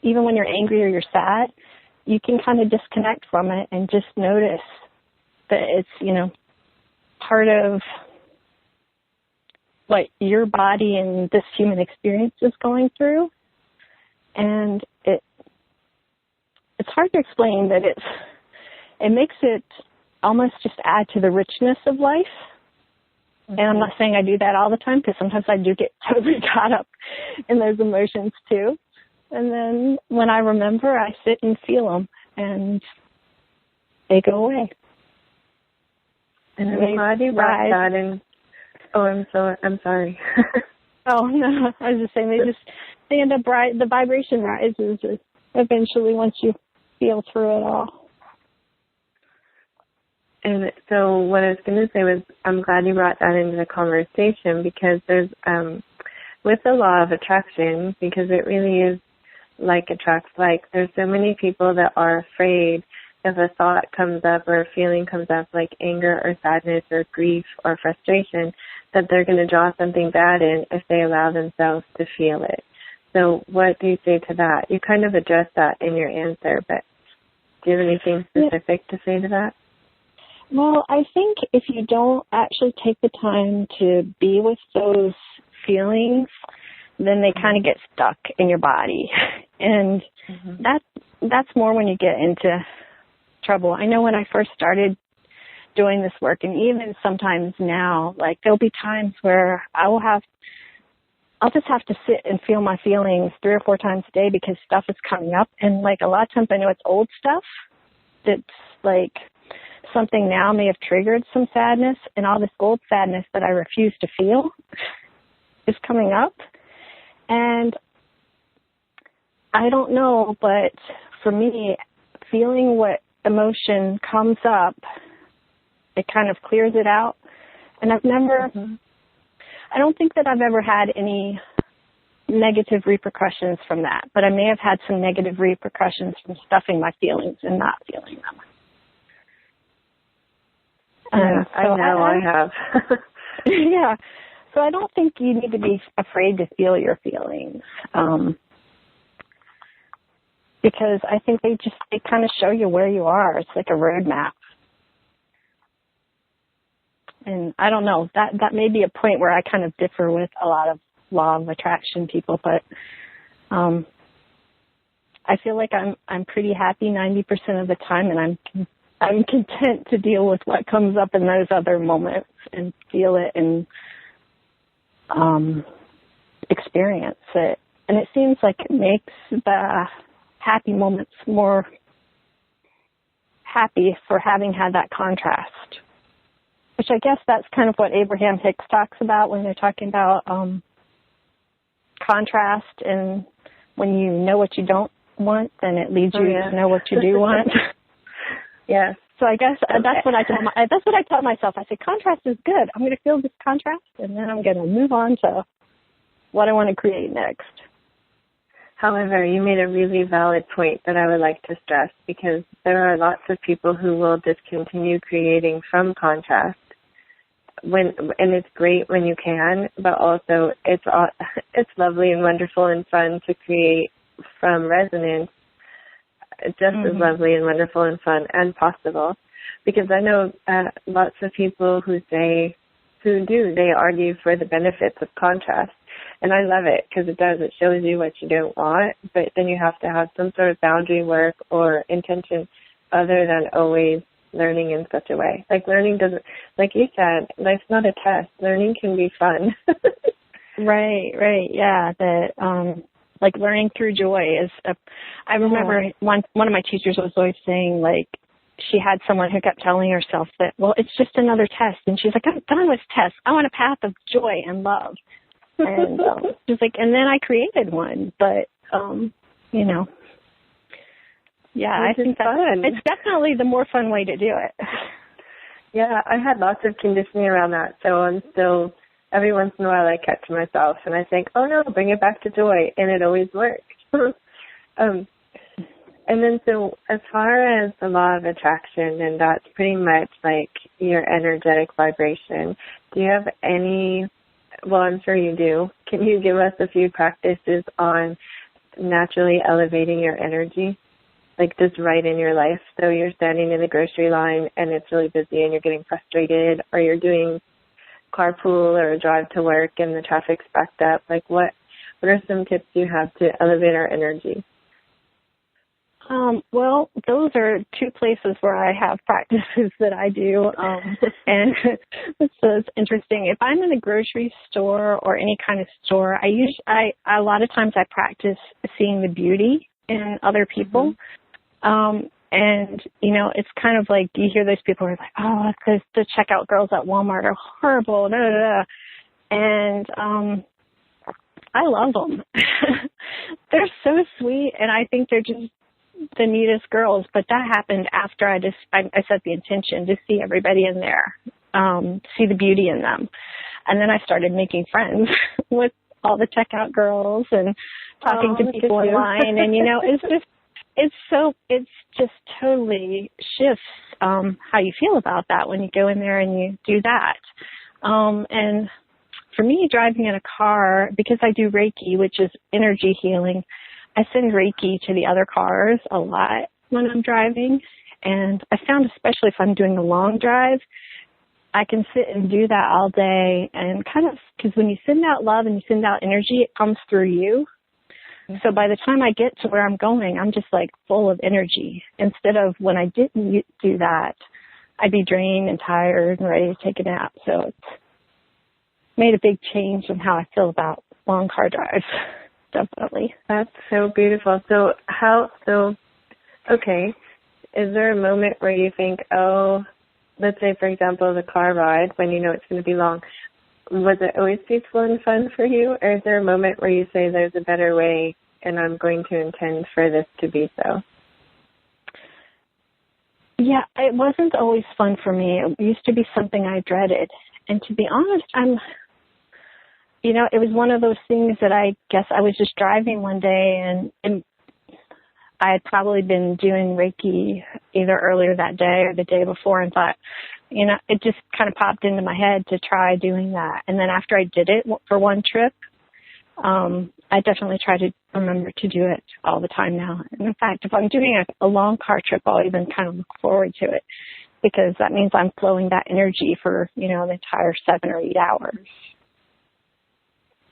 S4: even when you're angry or you're sad, you can kind of disconnect from it and just notice that it's, part of what your body and this human experience is going through. And it's hard to explain, but it makes it almost just add to the richness of life. Mm-hmm. And I'm not saying I do that all the time, because sometimes I do get totally caught up in those emotions too. And then when I remember, I sit and feel them, and they go away.
S3: And I'm glad you brought that in. Oh, I'm sorry.
S4: Oh, no, I was just saying they end up the vibration rises eventually once you feel through it all.
S3: And so what I was going to say was, I'm glad you brought that into the conversation, because there's, with the law of attraction, because it really is like attracts like, there's so many people that are afraid if a thought comes up or a feeling comes up like anger or sadness or grief or frustration, that they're going to draw something bad in if they allow themselves to feel it. So what do you say to that? You kind of addressed that in your answer, but do you have anything specific to say to that?
S4: Well, I think if you don't actually take the time to be with those feelings, then they kind of get stuck in your body. And that's more when you get into trouble. I know when I first started doing this work, and even sometimes now, like there'll be times where I'll just have to sit and feel my feelings 3 or 4 times a day because stuff is coming up. And like a lot of times I know it's old stuff that's like something now may have triggered some sadness, and all this old sadness that I refuse to feel is coming up. And I don't know, but for me, feeling what emotion comes up, it kind of clears it out. And I've never, I don't think that I've ever had any negative repercussions from that, but I may have had some negative repercussions from stuffing my feelings and not feeling them.
S3: Yeah, I know I have.
S4: Yeah. So I don't think you need to be afraid to feel your feelings. Because I think they kind of show you where you are. It's like a roadmap. And I don't know, that may be a point where I kind of differ with a lot of law of attraction people, but I feel like I'm pretty happy 90% of the time, and I'm content to deal with what comes up in those other moments and feel it and experience it. And it seems like it makes the happy moments more happy for having had that contrast, which I guess that's kind of what Abraham Hicks talks about when they're talking about contrast, and when you know what you don't want, then it leads you to know what you do want.
S3: Yes.
S4: So I guess that's what I tell myself. I say contrast is good. I'm going to feel this contrast, and then I'm going to move on to what I want to create next.
S3: However, you made a really valid point that I would like to stress, because there are lots of people who will discontinue creating from contrast, and it's great when you can, but also it's lovely and wonderful and fun to create from resonance, just as lovely and wonderful and fun and possible. Because I know lots of people who argue for the benefits of contrast. And I love it because it shows you what you don't want, but then you have to have some sort of boundary work or intention other than always learning in such a way. Like learning doesn't, like you said, life's not a test. Learning can be fun.
S4: Right. Yeah. Like learning through joy is I remember one of my teachers was always saying, like, she had someone who kept telling herself that, well, it's just another test. And she's like, I'm done with tests. I want a path of joy and love. And she's like, and then I created one. But, I think it's definitely the more fun way to do it.
S3: Yeah, I had lots of conditioning around that. So I'm still, every once in a while I catch myself and I think, oh no, bring it back to joy. And it always works. And then so as far as the law of attraction, and that's pretty much like your energetic vibration, do you have any, well, I'm sure you do. Can you give us a few practices on naturally elevating your energy? Like just right in your life. So you're standing in the grocery line and it's really busy and you're getting frustrated, or you're doing carpool or a drive to work and the traffic's backed up. Like what are some tips you have to elevate our energy?
S4: Well, those are two places where I have practices that I do. And it's interesting. If I'm in a grocery store or any kind of store, a lot of times I practice seeing the beauty in other people. And, it's kind of like you hear those people who are like, oh, because the checkout girls at Walmart are horrible. Da, da, da. And I love them. They're so sweet, and I think they're just the neatest girls. But that happened after I set the intention to see everybody in there, see the beauty in them. And then I started making friends with all the checkout girls and talking to people in line. And, it's just totally shifts how you feel about that when you go in there and you do that. And for me, driving in a car, because I do Reiki, which is energy healing, I send Reiki to the other cars a lot when I'm driving. And I found, especially if I'm doing a long drive, I can sit and do that all day, and kind of, because when you send out love and you send out energy, it comes through you. So by the time I get to where I'm going, I'm just like full of energy. Instead of when I didn't do that, I'd be drained and tired and ready to take a nap. So it's made a big change in how I feel about long car drives. Definitely.
S3: That's so beautiful. Okay. Is there a moment where you think, oh, let's say, for example, the car ride, when you know it's going to be long, was it always peaceful and fun for you? Or is there a moment where you say there's a better way and I'm going to intend for this to be so?
S4: Yeah, it wasn't always fun for me. It used to be something I dreaded. And to be honest, it was one of those things that I guess I was just driving one day and I had probably been doing Reiki either earlier that day or the day before and thought, it just kind of popped into my head to try doing that. And then after I did it for one trip, I definitely try to remember to do it all the time now. And in fact, if I'm doing a long car trip, I'll even kind of look forward to it, because that means I'm flowing that energy for, the entire 7 or 8 hours.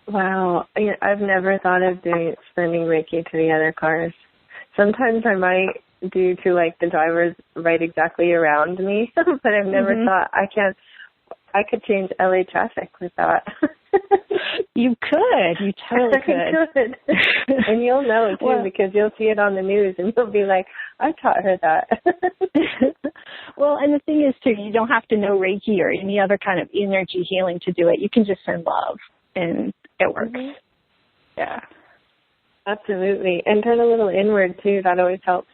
S3: Wow. I've never thought of sending Reiki to the other cars. Sometimes I might do to the drivers right exactly around me, but I've never thought I could change LA traffic with that.
S4: You could. You totally could.
S3: And you'll know too, because you'll see it on the news and you'll be like, I taught her that.
S4: Well, and the thing is too, you don't have to know Reiki or any other kind of energy healing to do it. You can just send love and it works. Yeah.
S3: Absolutely. And turn a little inward, too. That always helps,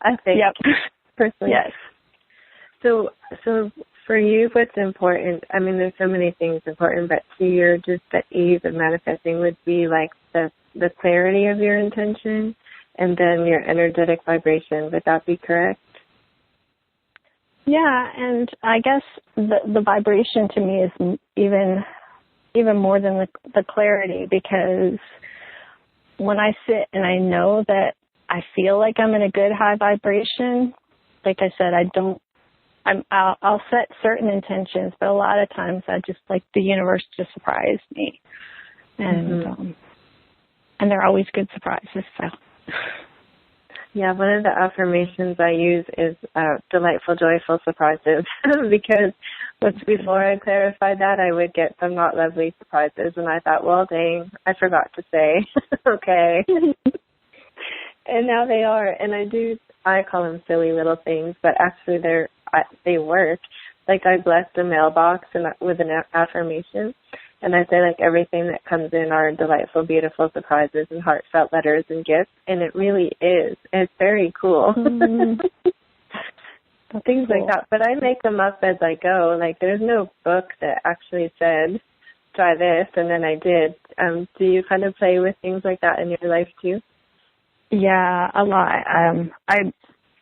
S3: I think.
S4: Yep.
S3: Personally.
S4: Yes.
S3: So for you, what's important? I mean, there's so many things important, but to your just the ease of manifesting would be the clarity of your intention and then your energetic vibration. Would that be correct?
S4: Yeah, and I guess the vibration to me is even more than the clarity, because when I sit and I know that I feel like I'm in a good high vibration, like I said, I'll set certain intentions, but a lot of times I just like the universe to surprise me, and they're always good surprises. So.
S3: Yeah, one of the affirmations I use is delightful, joyful surprises, because before I clarified that, I would get some not lovely surprises, and I thought, well, dang, I forgot to say, okay. And now they are, and I call them silly little things, but actually they work. I bless the mailbox with an affirmation, and I say, everything that comes in are delightful, beautiful surprises and heartfelt letters and gifts, and it really is. It's very cool. Things like that. But I make them up as I go. There's no book that actually said, try this, and then I did. Do you kind of play with things like that in your life, too?
S4: Yeah, a lot.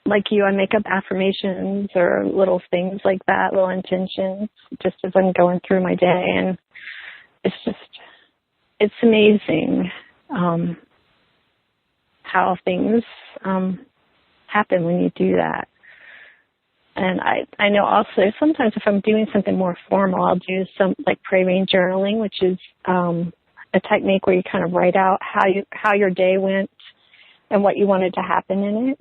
S4: Like you, I make up affirmations or little things like that, little intentions, just as I'm going through my day. And it's amazing how things happen when you do that. And I know also sometimes if I'm doing something more formal, I'll do some prayer journaling, which is a technique where you kind of write out how your day went and what you wanted to happen in it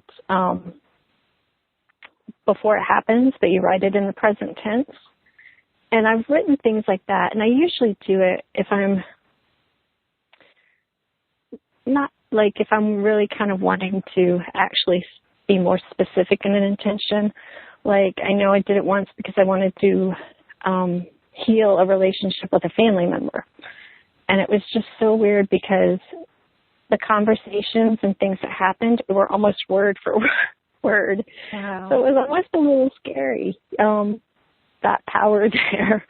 S4: before it happens, but you write it in the present tense. And I've written things like that, and I usually do it if I'm if I'm really kind of wanting to actually be more specific in an intention. I know I did it once because I wanted to heal a relationship with a family member. And it was just so weird because the conversations and things that happened were almost word for word.
S3: Wow.
S4: So it was almost a little scary, that power there.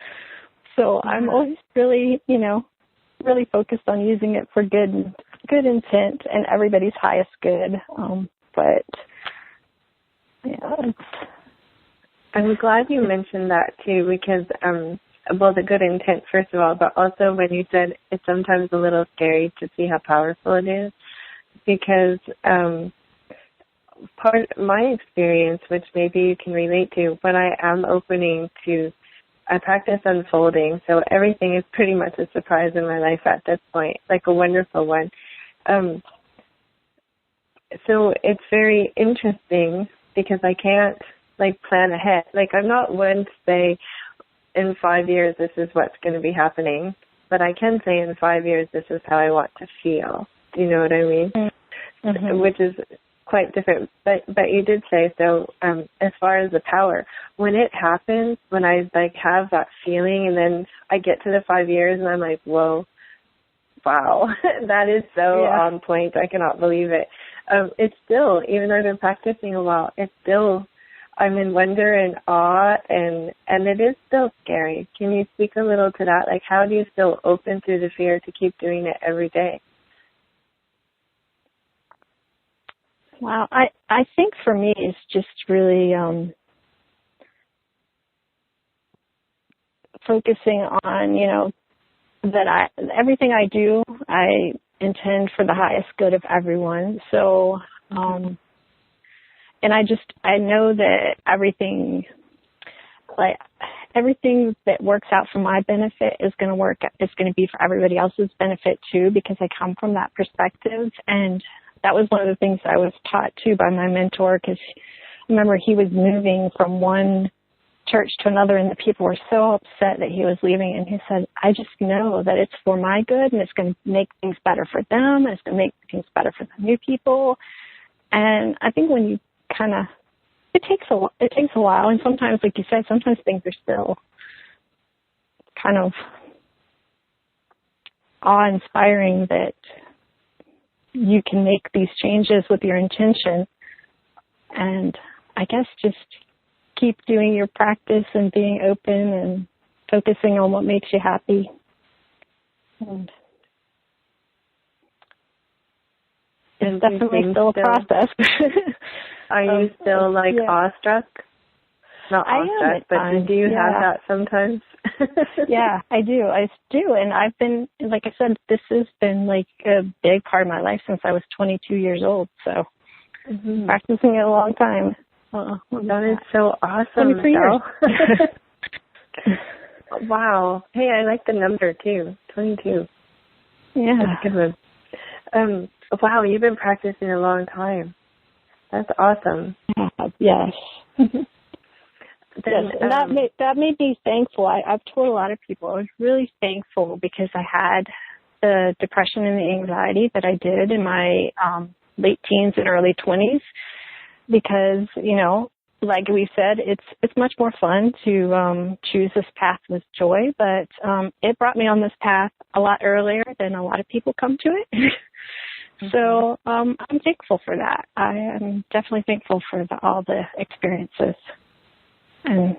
S4: So I'm always really, really focused on using it for good intent and everybody's highest good. But yeah,
S3: I'm glad you mentioned that too, because well, the good intent first of all, but also when you said it's sometimes a little scary to see how powerful it is, because part my experience, which maybe you can relate to, when I am opening to, I practice unfolding, so everything is pretty much a surprise in my life at this point, like a wonderful one. So it's very interesting because I can't plan ahead. I'm not one to say in 5 years this is what's going to be happening, but I can say in 5 years this is how I want to feel. Do you know what I mean? Mm-hmm. Which is quite different. But you did say so. As far as the power, when it happens, when I have that feeling, and then I get to the 5 years, and I'm like, whoa, wow, that is so on point. I cannot believe it. It's still, even though I've been practicing a while, it's still, I'm in wonder and awe, and it is still scary. Can you speak a little to that? How do you still open through the fear to keep doing it every day?
S4: Wow, I think for me it's just really focusing on, that everything I do, I intend for the highest good of everyone. So, and I know that everything that works out for my benefit is going to be for everybody else's benefit too, because I come from that perspective. And that was one of the things I was taught too by my mentor, because I remember he was moving from one church to another, and the people were so upset that he was leaving, and he said, I just know that it's for my good, and it's going to make things better for them, and it's going to make things better for the new people. And I think when you it takes a while, and sometimes, like you said, sometimes things are still kind of awe-inspiring that you can make these changes with your intention. And I guess just keep doing your practice and being open and focusing on what makes you happy. And it's definitely still a process.
S3: Are you still awestruck? Not awestruck, but do you have that sometimes?
S4: Yeah, I do. And I've been, like I said, this has been a big part of my life since I was 22 years old. So practicing it a long time.
S3: That is so awesome.
S4: 23 years.
S3: Wow. Hey, I like the number too. 22.
S4: Yeah.
S3: That's a good one. Wow, you've been practicing a long time. That's awesome.
S4: Yes.
S3: Then,
S4: and that made me thankful. I've told a lot of people I was really thankful because I had the depression and the anxiety that I did in my late teens and early 20s. Because, like we said, it's much more fun to choose this path with joy, but it brought me on this path a lot earlier than a lot of people come to it. So I'm thankful for that. I am definitely thankful for all the experiences. And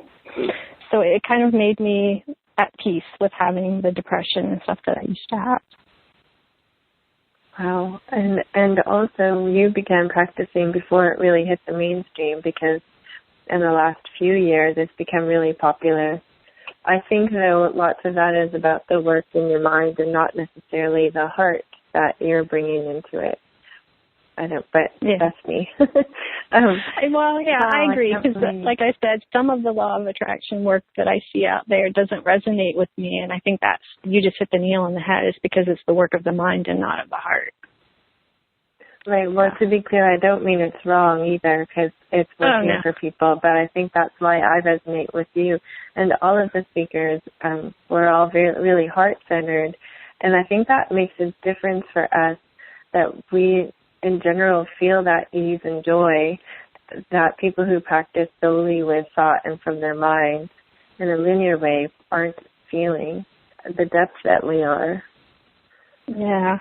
S4: so it kind of made me at peace with having the depression and stuff that I used to have.
S3: Wow. And also you began practicing before it really hit the mainstream, because in the last few years it's become really popular. I think, though, lots of that is about the work in your mind and not necessarily the heart that you're bringing into it. I don't, but that's me.
S4: I agree. Because, like I said, some of the law of attraction work that I see out there doesn't resonate with me, and I think you just hit the nail on the head. It's because it's the work of the mind and not of the heart.
S3: Right. Well, to be clear, I don't mean it's wrong either, because it's working for people. But I think that's why I resonate with you and all of the speakers. We're all really heart-centered, and I think that makes a difference for us, that we in general feel that ease and joy that people who practice solely with thought and from their mind in a linear way aren't feeling, the depth that we are.
S4: Yeah,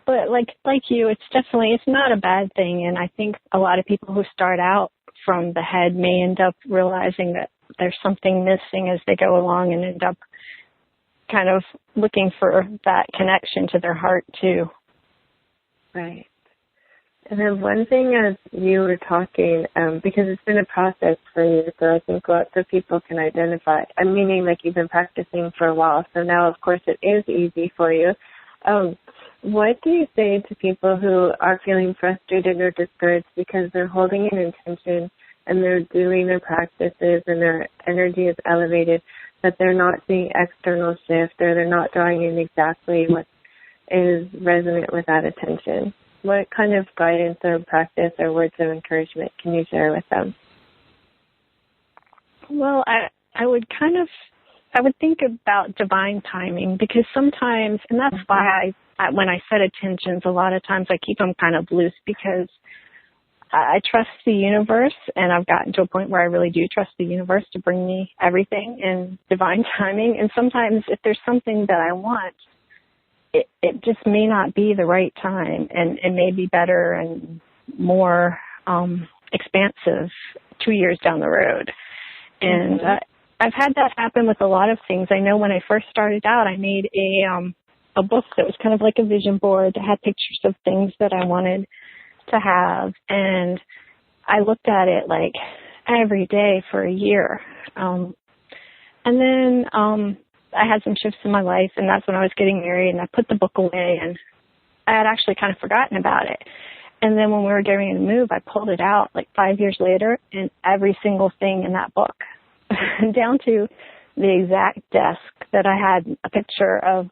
S4: but like you, it's not a bad thing, and I think a lot of people who start out from the head may end up realizing that there's something missing as they go along, and end up kind of looking for that connection to their heart too.
S3: Right. And then one thing as you were talking, because it's been a process for you, so I think lots of people can identify. I'm meaning like you've been practicing for a while, so now of course it is easy for you. What do you say to people who are feeling frustrated or discouraged because they're holding an intention and they're doing their practices and their energy is elevated, but they're not seeing external shift or they're not drawing in exactly what is resonant with that attention? What kind of guidance or practice or words of encouragement can you share with them?
S4: Well, I would think about divine timing, because sometimes, and that's why when I set intentions, a lot of times I keep them kind of loose, because I trust the universe, and I've gotten to a point where I really do trust the universe to bring me everything in divine timing. And sometimes if there's something that I want, it just may not be the right time, and it may be better and more expansive 2 years down the road. And I've had that happen with a lot of things. I know when I first started out, I made a book that was kind of like a vision board that had pictures of things that I wanted to have, and I looked at it like every day for a year. And then I had some shifts in my life, and that's when I was getting married, and I put the book away, and I had actually kind of forgotten about it. And then when we were getting ready to move, I pulled it out like 5 years later, and every single thing in that book, down to the exact desk that I had a picture of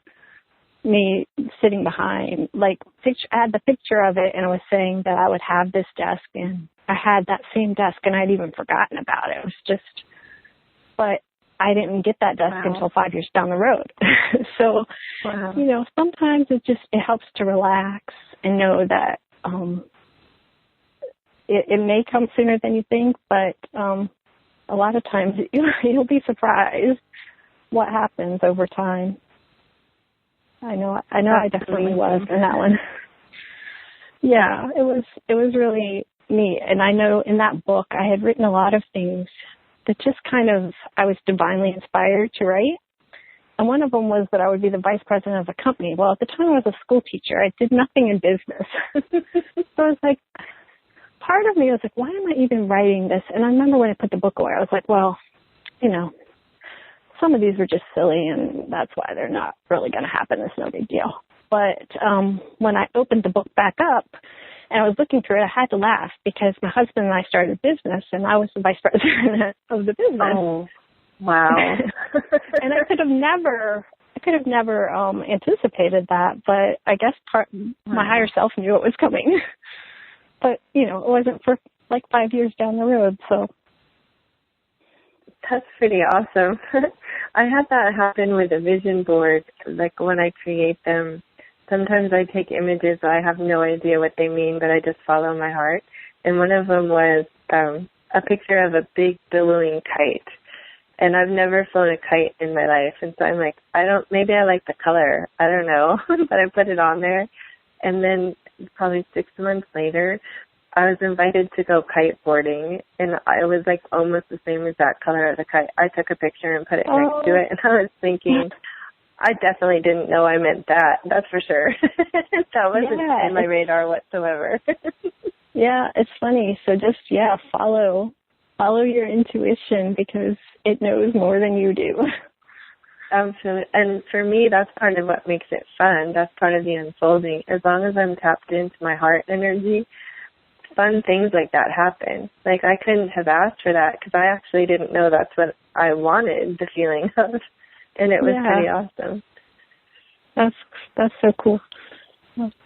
S4: me sitting behind, I had the picture of it, and it was saying that I would have this desk, and I had that same desk, and I'd even forgotten about it. It was just, but I didn't get that desk until 5 years down the road. So, sometimes it helps to relax and know that it may come sooner than you think, but a lot of times you'll be surprised what happens over time. I know I definitely was in that one. Yeah, it was really neat. And I know in that book I had written a lot of things that just kind of, I was divinely inspired to write. And one of them was that I would be the vice president of a company. Well, at the time I was a school teacher. I did nothing in business. So I was like, part of me was like, why am I even writing this? And I remember when I put the book away, I was like, well, some of these were just silly, and that's why they're not really going to happen. It's no big deal. But when I opened the book back up and I was looking through it, I had to laugh, because my husband and I started a business, and I was the vice president of the business.
S3: Oh, wow.
S4: And I could have never anticipated that, but I guess my higher self knew it was coming. But, it wasn't for like 5 years down the road, so.
S3: That's pretty awesome. I had that happen with a vision board. Like when I create them, sometimes I take images, I have no idea what they mean, but I just follow my heart. And one of them was a picture of a big billowing kite. And I've never flown a kite in my life. And so I'm like, maybe I like the color. I don't know. But I put it on there. And then probably 6 months later, I was invited to go kiteboarding, and I was like almost the same exact color of the kite. I took a picture and put it next to it, and I was thinking, I definitely didn't know I meant that. That's for sure. That wasn't in my radar whatsoever.
S4: Yeah, it's funny. So just, follow your intuition, because it knows more than you do.
S3: Absolutely. And for me, that's part of what makes it fun. That's part of the unfolding. As long as I'm tapped into my heart energy, fun things like that happen. Like, I couldn't have asked for that, because I actually didn't know that's what I wanted the feeling of. And it was pretty awesome.
S4: That's so cool.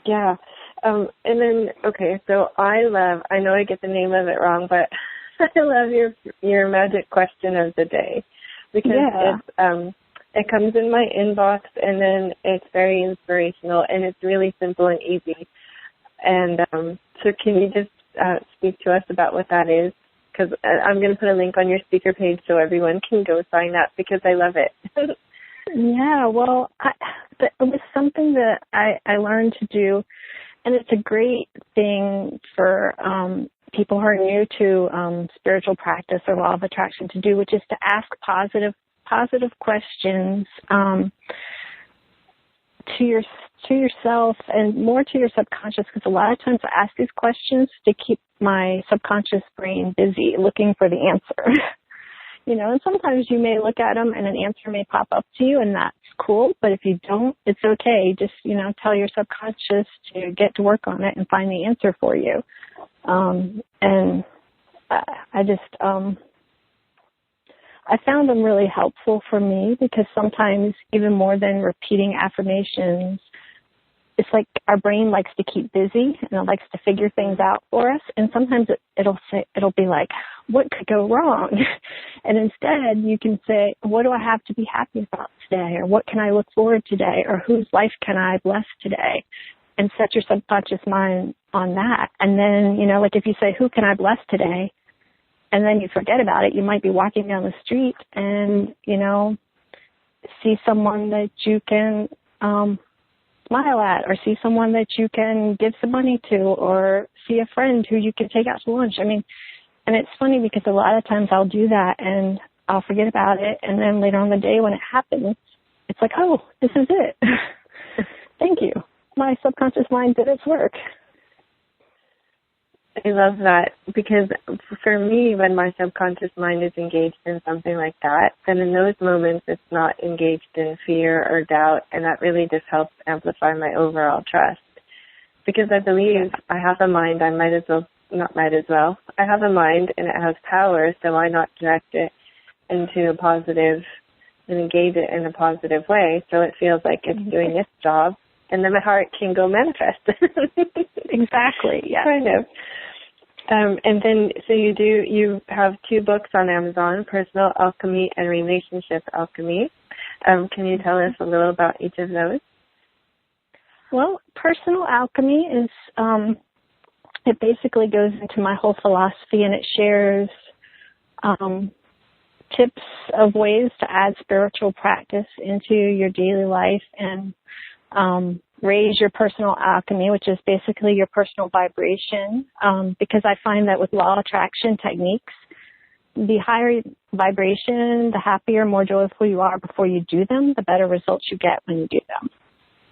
S3: Yeah. And then, okay, so I know I get the name of it wrong, but I love your magic question of the day, because it comes in my inbox, and then it's very inspirational, and it's really simple and easy. And so can you just speak to us about what that is? Because I'm going to put a link on your speaker page so everyone can go sign up, because I love it.
S4: Yeah, well, it was something that I learned to do, and it's a great thing for people who are new to spiritual practice or law of attraction to do, which is to ask positive questions to yourself and more to your subconscious, because a lot of times I ask these questions to keep my subconscious brain busy looking for the answer. And sometimes you may look at them and an answer may pop up to you, and that's cool. But if you don't, it's okay. Just, tell your subconscious to get to work on it and find the answer for you. And I found them really helpful for me, because sometimes even more than repeating affirmations, it's like our brain likes to keep busy and it likes to figure things out for us. And sometimes it'll be like, what could go wrong? And instead you can say, what do I have to be happy about today? Or what can I look forward to today? Or whose life can I bless today? And set your subconscious mind on that. And then, like if you say, who can I bless today? And then you forget about it, you might be walking down the street and, see someone that you can smile at, or see someone that you can give some money to, or see a friend who you can take out to lunch. And it's funny because a lot of times I'll do that and I'll forget about it. And then later on in the day when it happens, it's like, oh, this is it. Thank you. My subconscious mind did its work.
S3: I love that, because for me, when my subconscious mind is engaged in something like that, then in those moments it's not engaged in fear or doubt, and that really just helps amplify my overall trust. Because I believe I have a mind, I have a mind and it has power, so why not direct it into a positive and engage it in a positive way so it feels like it's doing its job, and then my heart can go manifest.
S4: Exactly, yeah.
S3: Kind of. And then, so you have 2 books on Amazon, Personal Alchemy and Relationship Alchemy. Can you tell us a little about each of those?
S4: Well, Personal Alchemy is, it basically goes into my whole philosophy, and it shares tips of ways to add spiritual practice into your daily life and raise your personal alchemy, which is basically your personal vibration, because I find that with law attraction techniques, the higher vibration, the happier, more joyful you are before you do them, the better results you get when you do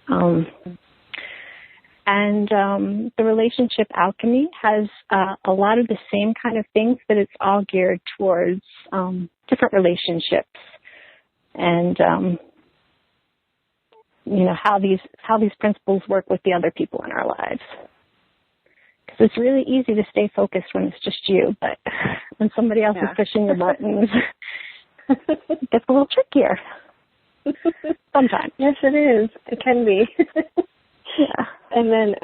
S4: them. And the relationship alchemy has a lot of the same kind of things, but it's all geared towards different relationships and how these principles work with the other people in our lives. Because it's really easy to stay focused when it's just you, but when somebody else is pushing your buttons, it gets a little trickier. Sometimes.
S3: Yes, it is. It can be.
S4: Yeah.
S3: And then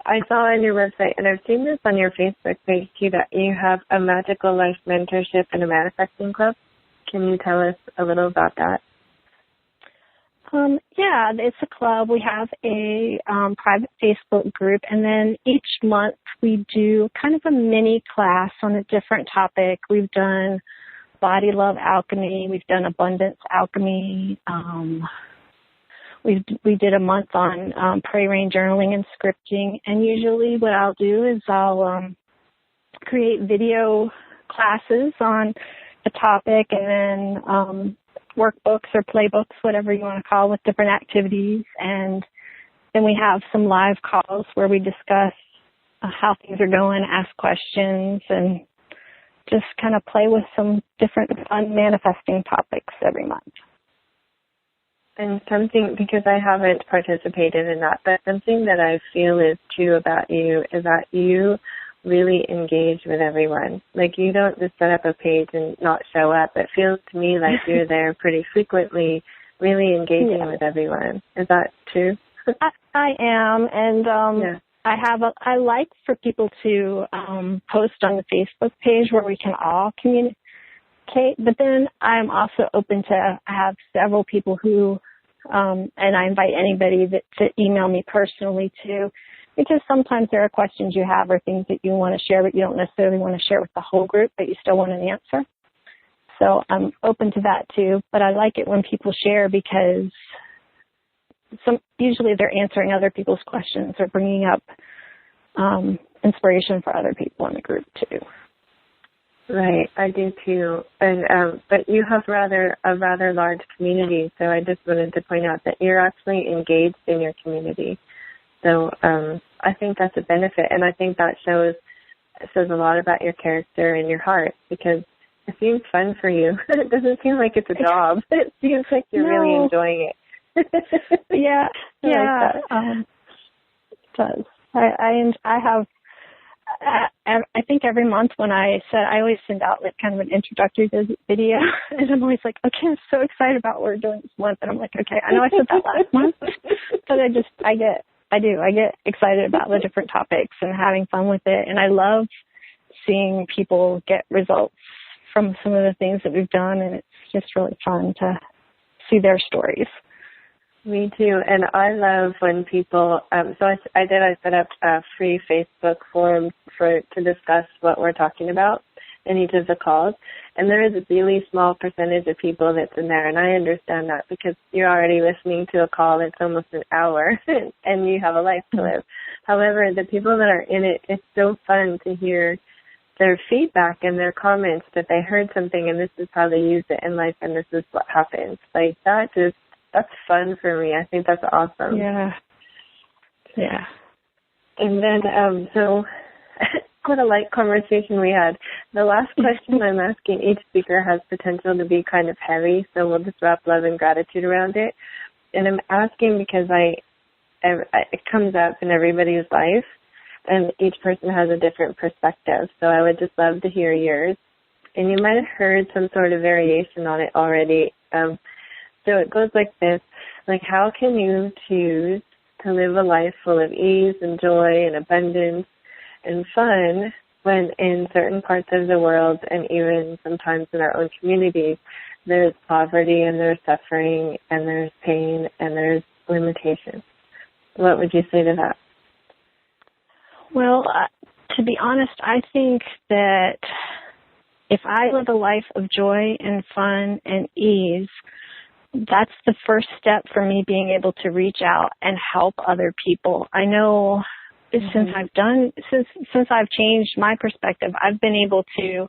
S3: I saw on your website, and I've seen this on your Facebook page too, that you have a Magical Life Mentorship and a Manifesting Club. Can you tell us a little about that?
S4: Yeah, it's a club. We have a private Facebook group, and then each month we do kind of a mini class on a different topic. We've done body love alchemy. We've done abundance alchemy. We did a month on prayer rain journaling and scripting. And usually what I'll do is I'll create video classes on a topic, and then workbooks or playbooks, whatever you want to call, with different activities. And then we have some live calls where we discuss how things are going, ask questions, and just kind of play with some different fun manifesting topics every month.
S3: And something, because I haven't participated in that, but something that I feel is true about you is that you really engage with everyone. Like, you don't just set up a page and not show up. It feels to me like you're there pretty frequently, really engaging with everyone. Is that true?
S4: I am, and I like for people to post on the Facebook page where we can all communicate, but then I'm also open to have several people who, and I invite anybody to email me personally too, because sometimes there are questions you have or things that you want to share, but you don't necessarily want to share with the whole group, but you still want an answer. So I'm open to that too, but I like it when people share, because usually they're answering other people's questions or bringing up inspiration for other people in the group too.
S3: Right, I do too. And but you have a rather large community, so I just wanted to point out that you're actually engaged in your community. So I think that's a benefit, and I think that says a lot about your character and your heart, because it seems fun for you. It doesn't seem like it's a job. It seems like you're really enjoying it.
S4: Yeah, yeah,
S3: like
S4: it does. I have. I think every month when I always send out like kind of an introductory video, and I'm always like, okay, I'm so excited about what we're doing this month, and I'm like, okay, I know I said that last month, but I get excited about the different topics and having fun with it, and I love seeing people get results from some of the things that we've done, and it's just really fun to see their stories.
S3: Me too, and I love when people. So I set up a free Facebook forum to discuss what we're talking about in each of the calls, and there is a really small percentage of people that's in there, and I understand that because you're already listening to a call that's almost an hour, and you have a life to live. However, the people that are in it, it's so fun to hear their feedback and their comments that they heard something, and this is how they used it in life, and this is what happens. Like that's fun for me. I think that's awesome.
S4: Yeah. Yeah.
S3: And then, so what a light conversation we had. The last question I'm asking each speaker has potential to be kind of heavy, so we'll just wrap love and gratitude around it. And I'm asking because it comes up in everybody's life, and each person has a different perspective. So I would just love to hear yours. And you might have heard some sort of variation on it already. So it goes like this, like how can you choose to live a life full of ease and joy and abundance and fun when in certain parts of the world and even sometimes in our own communities, there's poverty and there's suffering and there's pain and there's limitations? What would you say to that?
S4: Well, to be honest, I think that if I live a life of joy and fun and ease, that's the first step for me being able to reach out and help other people. I know since I've changed my perspective, I've been able to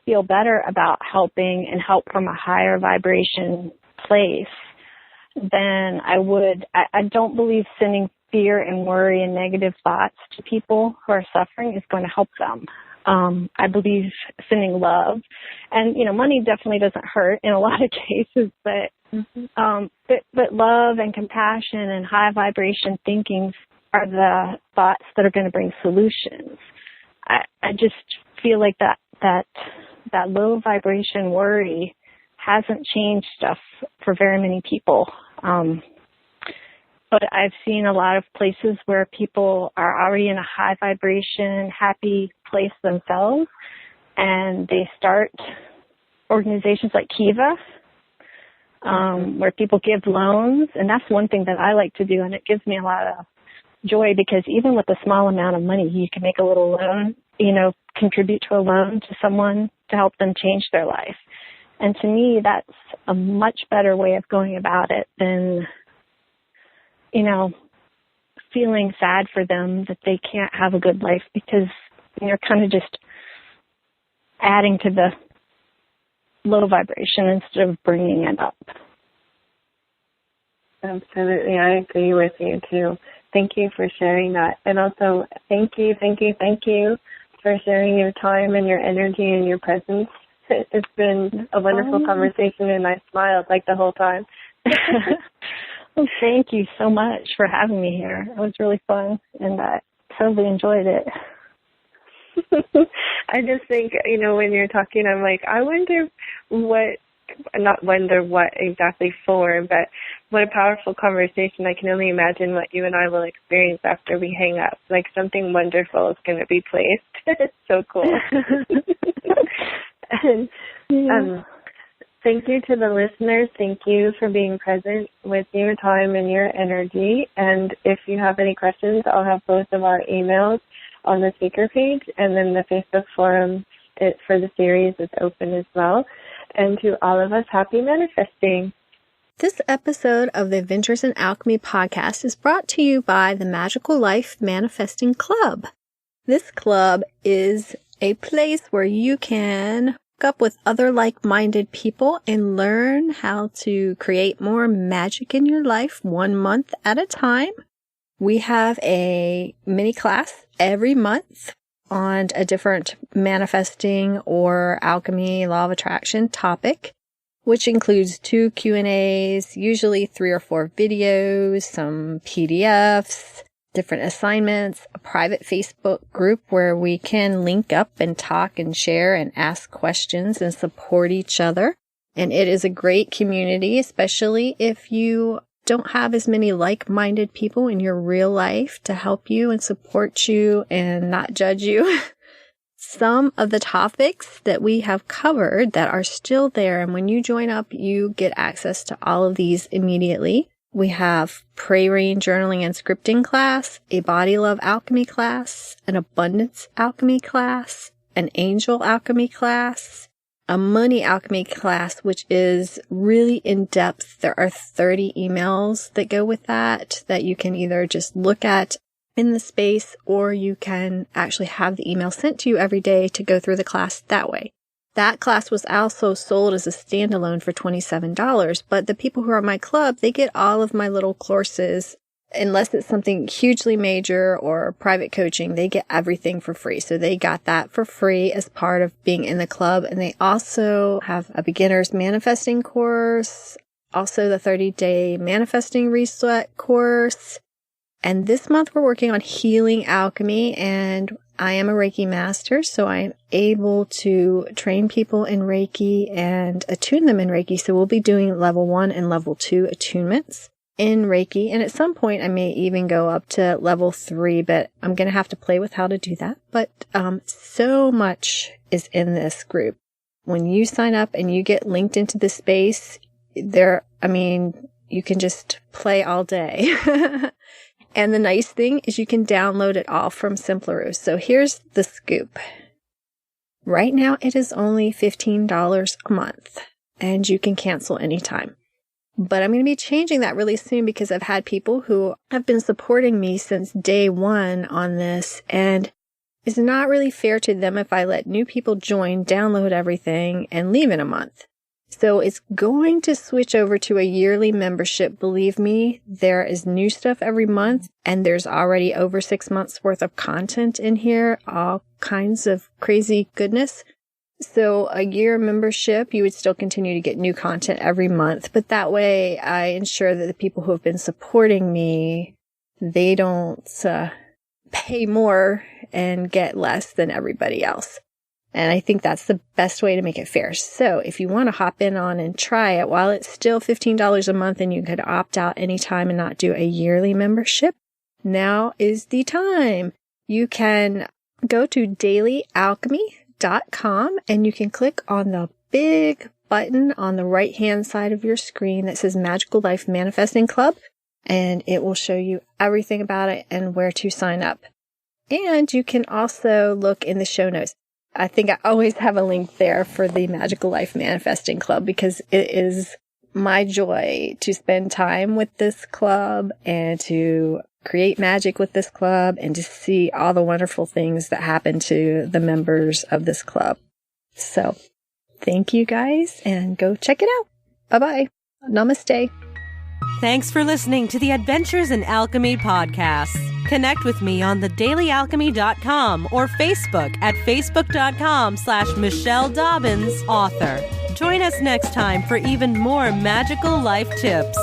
S4: feel better about helping and help from a higher vibration place than I would. I don't believe sending fear and worry and negative thoughts to people who are suffering is going to help them. I believe sending love, and money definitely doesn't hurt in a lot of cases, but love and compassion and high vibration thinking are the thoughts that are going to bring solutions. I just feel like that low vibration worry hasn't changed stuff for very many people. But I've seen a lot of places where people are already in a high vibration, happy place themselves, and they start organizations like Kiva, where people give loans, and that's one thing that I like to do, and it gives me a lot of joy because even with a small amount of money, you can make a little loan, contribute to a loan to someone to help them change their life. And to me, that's a much better way of going about it than feeling sad for them that they can't have a good life because you're kind of just adding to the low vibration instead of bringing it up.
S3: Absolutely. I agree with you too. Thank you for sharing that. And also, thank you for sharing your time and your energy and your presence. It's been a wonderful conversation, and I smiled like the whole time.
S4: Well, thank you so much for having me here. It was really fun, and I totally enjoyed it.
S3: I just think, when you're talking, I'm like, I wonder not wonder what exactly for, but what a powerful conversation. I can only imagine what you and I will experience after we hang up. Like something wonderful is going to be placed. It's so cool. And, thank you to the listeners. Thank you for being present with your time and your energy. And if you have any questions, I'll have both of our emails on the speaker page, and then the Facebook forum for the series is open as well. And to all of us, happy manifesting.
S2: This episode of the Adventures in Alchemy podcast is brought to you by the Magical Life Manifesting Club. This club is a place where you can hook up with other like-minded people and learn how to create more magic in your life 1 month at a time. We have a mini class every month on a different manifesting or alchemy, law of attraction topic, which includes 2 Q&As, usually 3 or 4 videos, some PDFs, different assignments, a private Facebook group where we can link up and talk and share and ask questions and support each other. And it is a great community, especially if you don't have as many like-minded people in your real life to help you and support you and not judge you. Some of the topics that we have covered that are still there, and when you join up, you get access to all of these immediately. We have praying, journaling, and scripting class, a body love alchemy class, an abundance alchemy class, an angel alchemy class, a money alchemy class, which is really in depth. There are 30 emails that go with that you can either just look at in the space, or you can actually have the email sent to you every day to go through the class that way. That class was also sold as a standalone for $27, but the people who are in my club, they get all of my little courses. Unless it's something hugely major or private coaching, they get everything for free. So they got that for free as part of being in the club. And they also have a beginner's manifesting course, also the 30-day manifesting reset course. And this month we're working on healing alchemy, and I am a Reiki master, so I'm able to train people in Reiki and attune them in Reiki. So we'll be doing level 1 and level 2 attunements in Reiki. And at some point I may even go up to level 3, but I'm going to have to play with how to do that. But so much is in this group. When you sign up and you get linked into the space, you can just play all day. And the nice thing is you can download it all from Simpleroo. So here's the scoop. Right now it is only $15 a month, and you can cancel anytime. But I'm going to be changing that really soon because I've had people who have been supporting me since day 1 on this, and it's not really fair to them if I let new people join, download everything, and leave in a month. So it's going to switch over to a yearly membership. Believe me, there is new stuff every month, and there's already over 6 months worth of content in here, all kinds of crazy goodness. So a year membership, you would still continue to get new content every month, but that way I ensure that the people who have been supporting me, they don't pay more and get less than everybody else. And I think that's the best way to make it fair. So if you want to hop in on and try it, while it's still $15 a month and you could opt out anytime and not do a yearly membership, now is the time. You can go to dailyalchemy.com and you can click on the big button on the right-hand side of your screen that says Magical Life Manifesting Club, and it will show you everything about it and where to sign up. And you can also look in the show notes. I think I always have a link there for the Magical Life Manifesting Club because it is my joy to spend time with this club and to create magic with this club and to see all the wonderful things that happen to the members of this club. So thank you guys, and go check it out. Bye-bye. Namaste.
S1: Thanks for listening to the Adventures in Alchemy podcast. Connect with me on thedailyalchemy.com or Facebook at facebook.com/Michelle Dobbins, author. Join us next time for even more magical life tips.